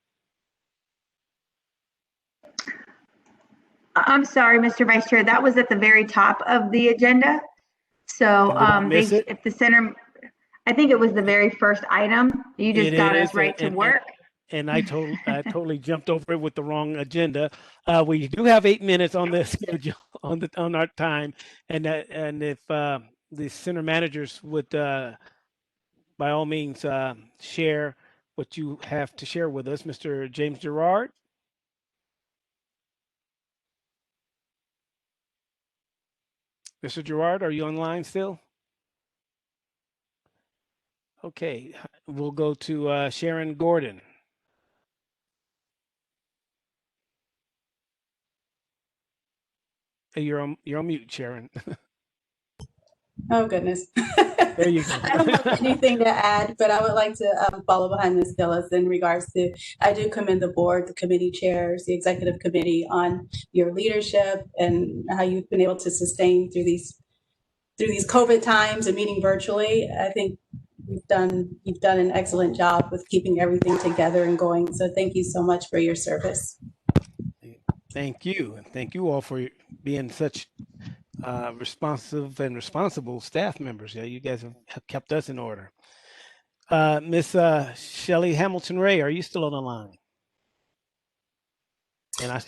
I'm sorry, Mr. Vice Chair, that was at the very top of the agenda. So if the center, I think it was the very first item. You just got us right to work. And I totally jumped over it with the wrong agenda. We do have 8 minutes on the schedule on our time, and if the center managers would, by all means, share what you have to share with us, Mr. James Gerard. Mr. Gerard, are you online still? Okay, we'll go to Sharon Gordon. You're on mute, Sharon. Oh, goodness. There you go. I don't have anything to add, but I would like to follow behind Ms. Gillis in regards to, I do commend the board, the committee chairs, the executive committee on your leadership and how you've been able to sustain through these COVID times and meeting virtually. I think you've done an excellent job with keeping everything together and going. So thank you so much for your service. Thank you. And thank you all for being such responsive and responsible staff members. Yeah, you guys have kept us in order. Miss Shelley Hamilton Ray, are you still on the line? And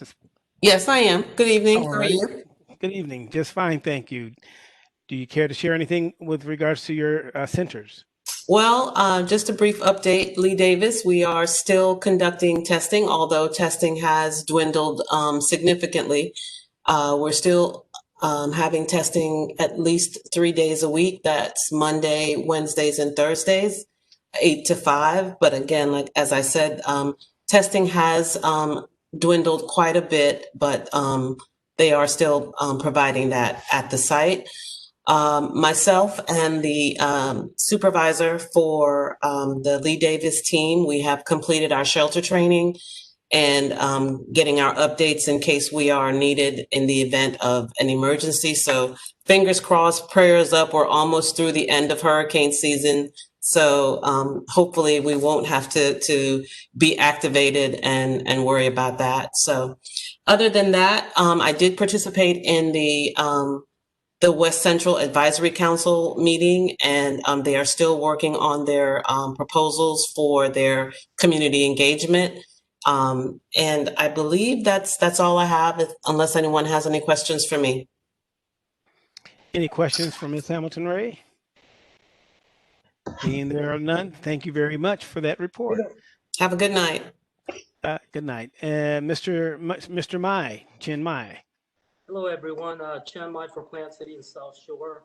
Yes, I am. Good evening. How are you? Good evening. Just fine, thank you. Do you care to share anything with regards to your centers? Well, just a brief update, Lee Davis, we are still conducting testing, although testing has dwindled significantly. We're still having testing at least 3 days a week. That's Monday, Wednesdays, and Thursdays, 8 to 5. But again, like as I said, testing has dwindled quite a bit, but they are still providing that at the site. Myself and the supervisor for the Lee Davis team, we have completed our shelter training and getting our updates in case we are needed in the event of an emergency. So fingers crossed, prayers up. We're almost through the end of hurricane season. So hopefully we won't have to be activated and worry about that. So other than that, I did participate in the West Central Advisory Council meeting, and they are still working on their proposals for their community engagement. And I believe that's all I have, unless anyone has any questions for me. Any questions for Ms. Hamilton Ray? Being there are none, thank you very much for that report. Have a good night. Good night. Mr. Mai, Chin Mai. Hello, everyone. Chen Mai for Plant City and South Shore.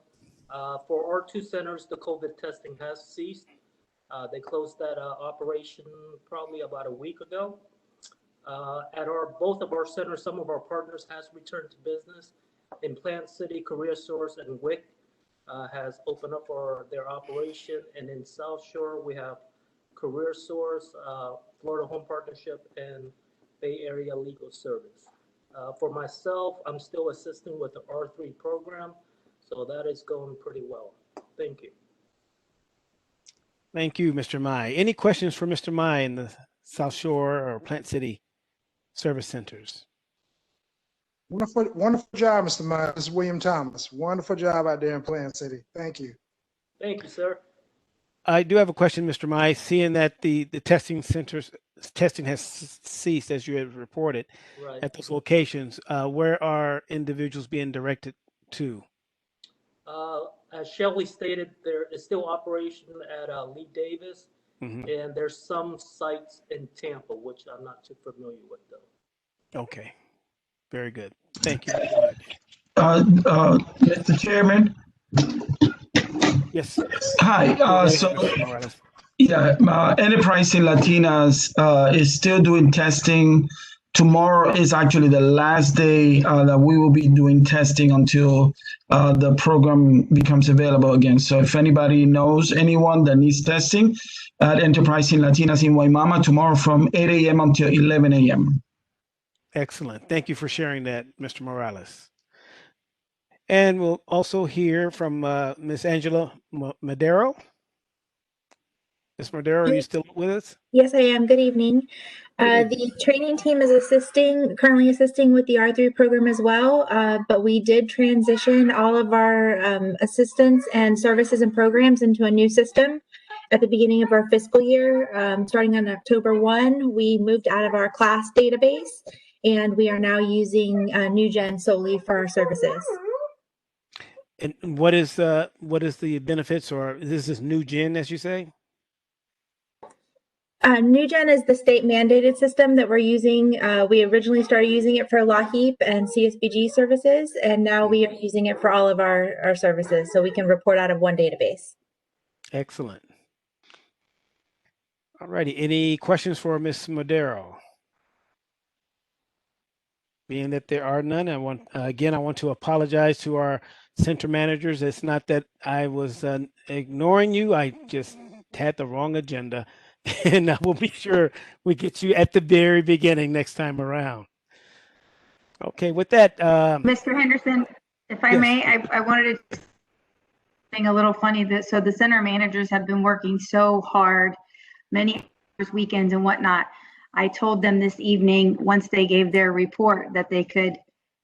For our two centers, the COVID testing has ceased. They closed that operation probably about a week ago. At both of our centers, some of our partners has returned to business. In Plant City, Career Source and WIC has opened up for their operation. And in South Shore, we have Career Source, Florida Home Partnership, and Bay Area Legal Service. For myself, I'm still assisting with the R3 program, so that is going pretty well. Thank you. Thank you, Mr. Mai. Any questions for Mr. Mai in the South Shore or Plant City service centers? Wonderful job, Mr. Mai. This is William Thomas. Wonderful job out there in Plant City. Thank you. Thank you, sir. I do have a question, Mr. Mai. Seeing that the testing centers testing has ceased, as you have reported, Right. at those locations, where are individuals being directed to? As Shelley stated, there is still operation at Lee Davis, and there's some sites in Tampa, which I'm not too familiar with, though. Okay, very good. Thank you very much. Mr. Chairman. Yes. Hi. Enterprising Latinas is still doing testing. Tomorrow is actually the last day that we will be doing testing until the program becomes available again. So if anybody knows anyone that needs testing at Enterprising Latinas in Waimama, tomorrow from 8 a.m. until 11 a.m. Excellent. Thank you for sharing that, Mr. Morales. And we'll also hear from Ms. Angela Madero. Ms. Madero, are you still with us? Yes, I am. Good evening. The training team is currently assisting with the R3 program as well, but we did transition all of our assistance and services and programs into a new system at the beginning of our fiscal year. Starting on October 1, we moved out of our class database, and we are now using NewGen solely for our services. And what is the benefits, or is this NewGen, as you say? NewGen is the state mandated system that we're using. We originally started using it for LAHEAP and CSBG services, and now we are using it for all of our services, so we can report out of one database. Excellent. All righty. Any questions for Ms. Madero? Being that there are none, I want to apologize to our center managers. It's not that I was ignoring you. I just had the wrong agenda. And I will be sure we get you at the very beginning next time around. Okay, with that. Mr. Henderson, if I may, I wanted to thing a little funny. So the center managers have been working so hard, many hours, weekends and whatnot. I told them this evening, once they gave their report, that they could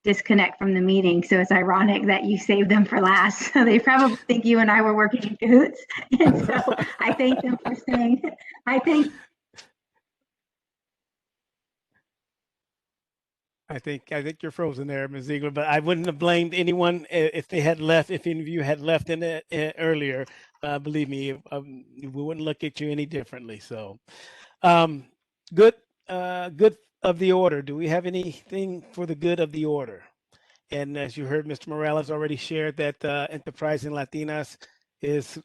disconnect from the meeting. So it's ironic that you saved them for last. So they probably think you and I were working in cahoots. And so I thank them for saying, I think you're frozen there, Ms. Ziegler, but I wouldn't have blamed anyone if they had left, if any of you had left in it earlier. Believe me, we wouldn't look at you any differently. So good of the order. Do we have anything for the good of the order? And as you heard, Mr. Morales already shared that Enterprising Latinas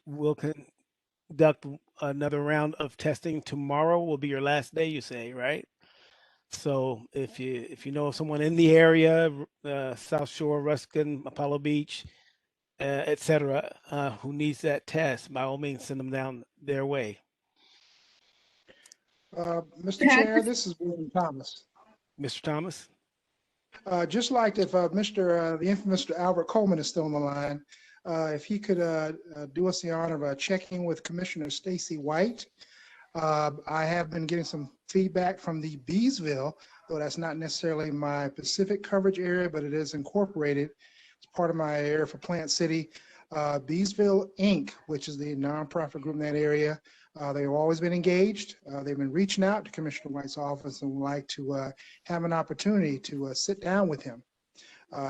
will conduct another round of testing. Tomorrow will be your last day, you say, right? So if you know someone in the area, South Shore, Ruskin, Apollo Beach, etc., who needs that test, by all means, send them down their way. Mr. Chair, this is William Thomas. Mr. Thomas? Just like if the infamous Mr. Albert Coleman is still on the line, if he could do us the honor of checking with Commissioner Stacy White. I have been getting some feedback from the Beesville, though that's not necessarily my Pacific coverage area, but it is incorporated. It's part of my area for Plant City. Beesville Inc., which is the nonprofit group in that area, they've always been engaged. They've been reaching out to Commissioner White's office and would like to have an opportunity to sit down with him.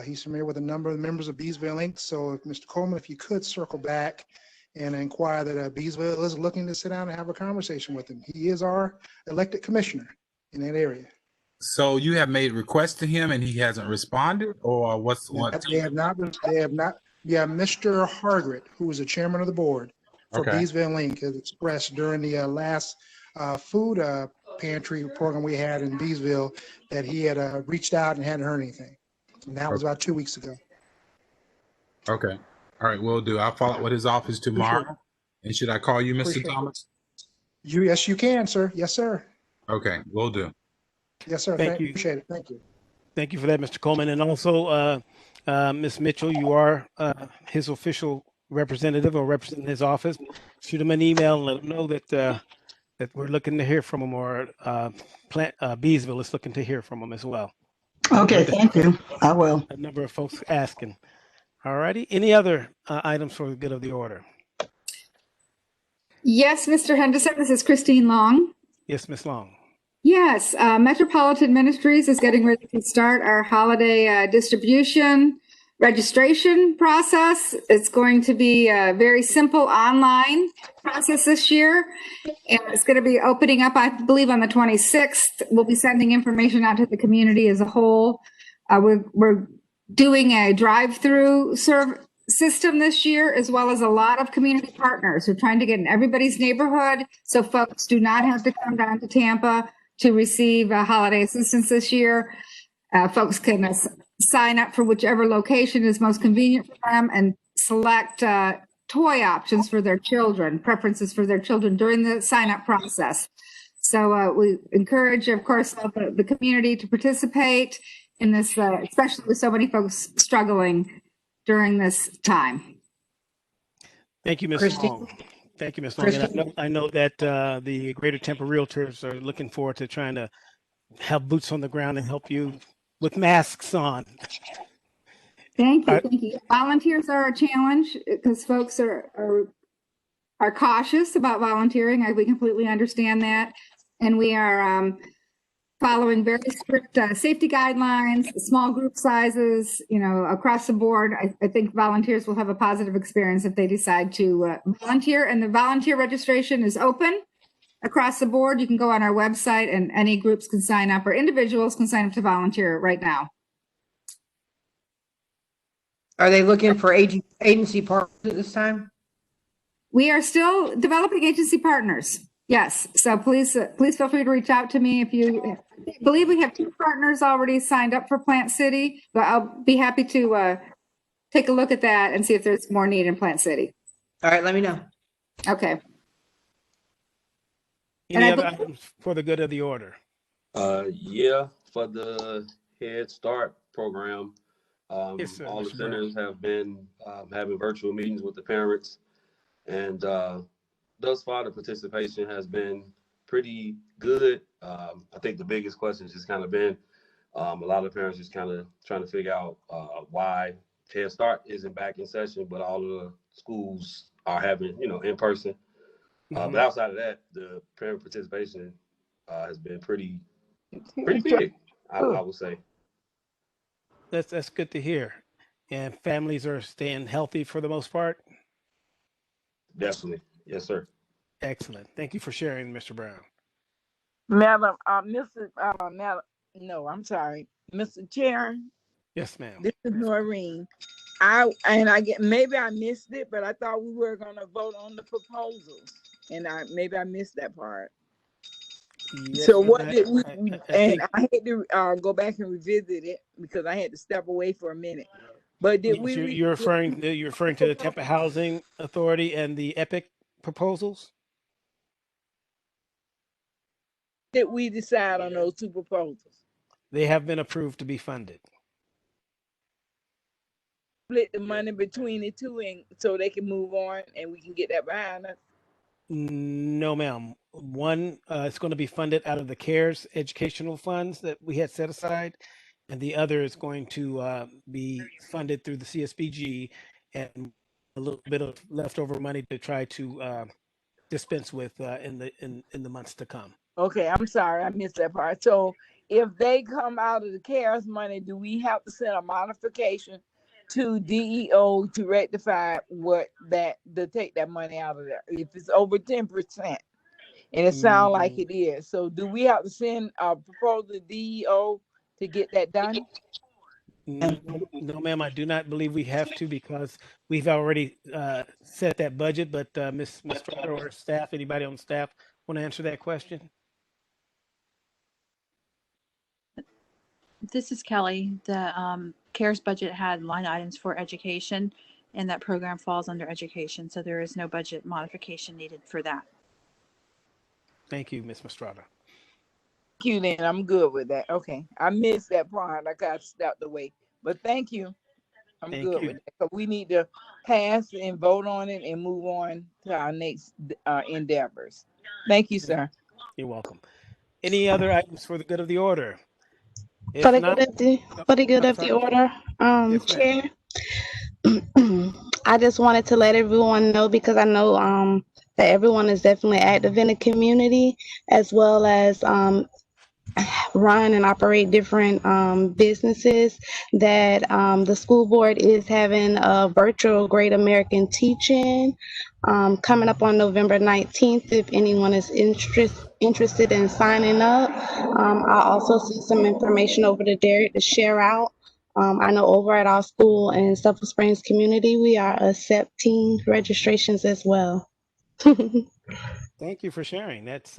He's familiar with a number of members of Beesville Inc. So, Mr. Coleman, if you could circle back and inquire that Beesville is looking to sit down and have a conversation with him. He is our elected commissioner in that area. So you have made requests to him and he hasn't responded, or what's what? They have not. Yeah, Mr. Hargret, who is the chairman of the board for Okay. Beesville Link, has expressed during the last food pantry program we had in Beesville that he had reached out and hadn't heard anything. And that was about 2 weeks ago. Okay. All right, will do. I'll follow up with his office tomorrow. And should I call you, Mr. Appreciate it. Thomas? Yes, you can, sir. Yes, sir. Okay, will do. Yes, sir. Thank you. Appreciate it. Thank you. Thank you for that, Mr. Coleman. And also, Ms. Mitchell, you are his official representative or representing his office. Shoot him an email and let him know that that we're looking to hear from him, or Beesville is looking to hear from him as well. Okay, thank you. I will. A number of folks asking. All righty. Any other items for the good of the order? Yes, Mr. Henderson, this is Christine Long. Yes, Ms. Long. Yes, Metropolitan Ministries is getting ready to start our holiday distribution registration process. It's going to be a very simple online process this year. And it's going to be opening up, I believe, on the 26th. We'll be sending information out to the community as a whole. We're doing a drive-through system this year, as well as a lot of community partners. We're trying to get in everybody's neighborhood so folks do not have to come down to Tampa to receive holiday assistance this year. Folks can sign up for whichever location is most convenient for them and select toy options for their children, preferences for their children during the sign-up process. So we encourage, of course, the community to participate in this, especially with so many folks struggling during this time. Thank you, Ms. Christine. Long. Thank you, Ms. Long. And I know that the Greater Tampa Realtors are looking forward to trying to have boots on the ground and help you with masks on. Thank you. Thank you. Volunteers are a challenge because folks are cautious about volunteering. We completely understand that. And we are following very strict safety guidelines, small group sizes, across the board. I think volunteers will have a positive experience if they decide to volunteer. And the volunteer registration is open across the board. You can go on our website and any groups can sign up, or individuals can sign up to volunteer right now. Are they looking for agency partners at this time? We are still developing agency partners. Yes. So please feel free to reach out to me if you believe we have 2 partners already signed up for Plant City, but I'll be happy to take a look at that and see if there's more need in Plant City. All right, let me know. Okay. Any other items for the good of the order? Yeah, for the Head Start program, Yes, sir, all the Mr. Brown. centers have been having virtual meetings with the parents, and thus far the participation has been pretty good. I think the biggest question has just kind of been a lot of parents just kind of trying to figure out why Head Start isn't back in session, but all of the schools are having, in person. But outside of that, the parent participation has been pretty big, I would say. That's good to hear. And families are staying healthy for the most part? Definitely. Yes, sir. Excellent. Thank you for sharing, Mr. Brown. Madam, Mr. Chair. Yes, ma'am. This is Noreen. Maybe I missed it, but I thought we were going to vote on the proposals, and maybe I missed that part. Yes, So ma'am. what did we? think- I had to go back and revisit it because I had to step away for a minute. But did we? You're referring to the Tampa Housing Authority and the EPIC proposals? Did we decide on those 2 proposals? They have been approved to be funded. Split the money between the 2, and so they can move on and we can get that behind us. No, ma'am. One is going to be funded out of the CARES educational funds that we had set aside, and the other is going to be funded through the CSBG and a little bit of leftover money to try to dispense with in the months to come. Okay, I'm sorry, I missed that part. So if they come out of the CARES money, do we have to send a modification to DEO to rectify to take that money out of there if it's over 10%. And it sounds like it is. So do we have to send a proposal to DEO to get that done? No, ma'am, I do not believe we have to because we've already set that budget. But Ms. Trotter or staff, anybody on staff want to answer that question? This is Kelly. The CARES budget had line items for education, and that program falls under education. So there is no budget modification needed for that. Thank you, Ms. Mastrada. Thank you, then. I'm good with that. Okay. I missed that part. I got out the way. But thank you. I'm good with that. So we need to pass and vote on it and move on to our next endeavors. Thank you, sir. You're welcome. Any other items for the good of the order? For the good of the order, Yes, Chair, I just wanted to let everyone know, because I know that everyone is definitely active in the community, as well as run and operate different businesses, that the school board is having a virtual Great American Teach-In coming up on November 19th. If anyone is interested in signing up, I'll also send some information over to Derek to share out. I know over at our school in Sulphur Springs community, we are accepting registrations as well. Thank you for sharing. That's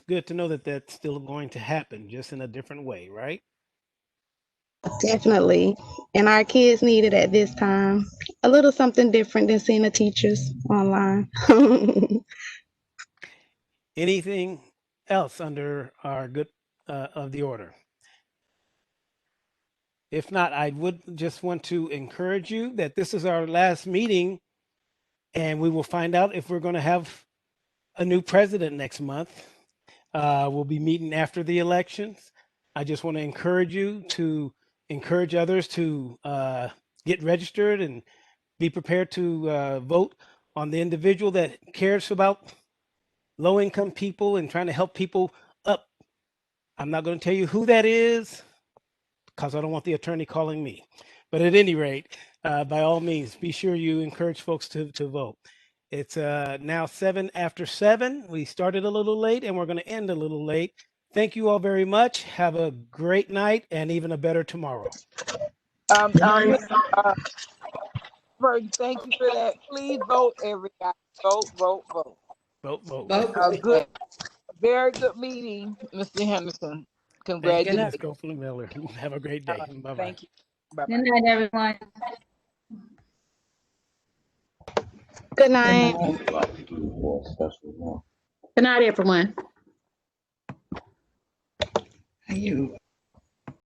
good to know that that's still going to happen, just in a different way, right? Definitely. And our kids need it at this time. A little something different than seeing the teachers online. Anything else under our good of the order? If not, I would just want to encourage you that this is our last meeting, and we will find out if we're going to have a new president next month. We'll be meeting after the elections. I just want to encourage you to encourage others to get registered and be prepared to vote on the individual that cares about low-income people and trying to help people up. I'm not going to tell you who that is, because I don't want the attorney calling me. But at any rate, by all means, be sure you encourage folks to vote. It's now 7 after 7. We started a little late and we're going to end a little late. Thank you all very much. Have a great night and even a better tomorrow. Thank you for that. Please vote, everybody. Vote, vote, vote. Vote, vote. Good, very good meeting, Mr. Henderson. Congratulations. Let's go for the Miller. Have a great day. Bye-bye. Thank you. Bye-bye. Good night, everyone. Good night. Good night, everyone. You.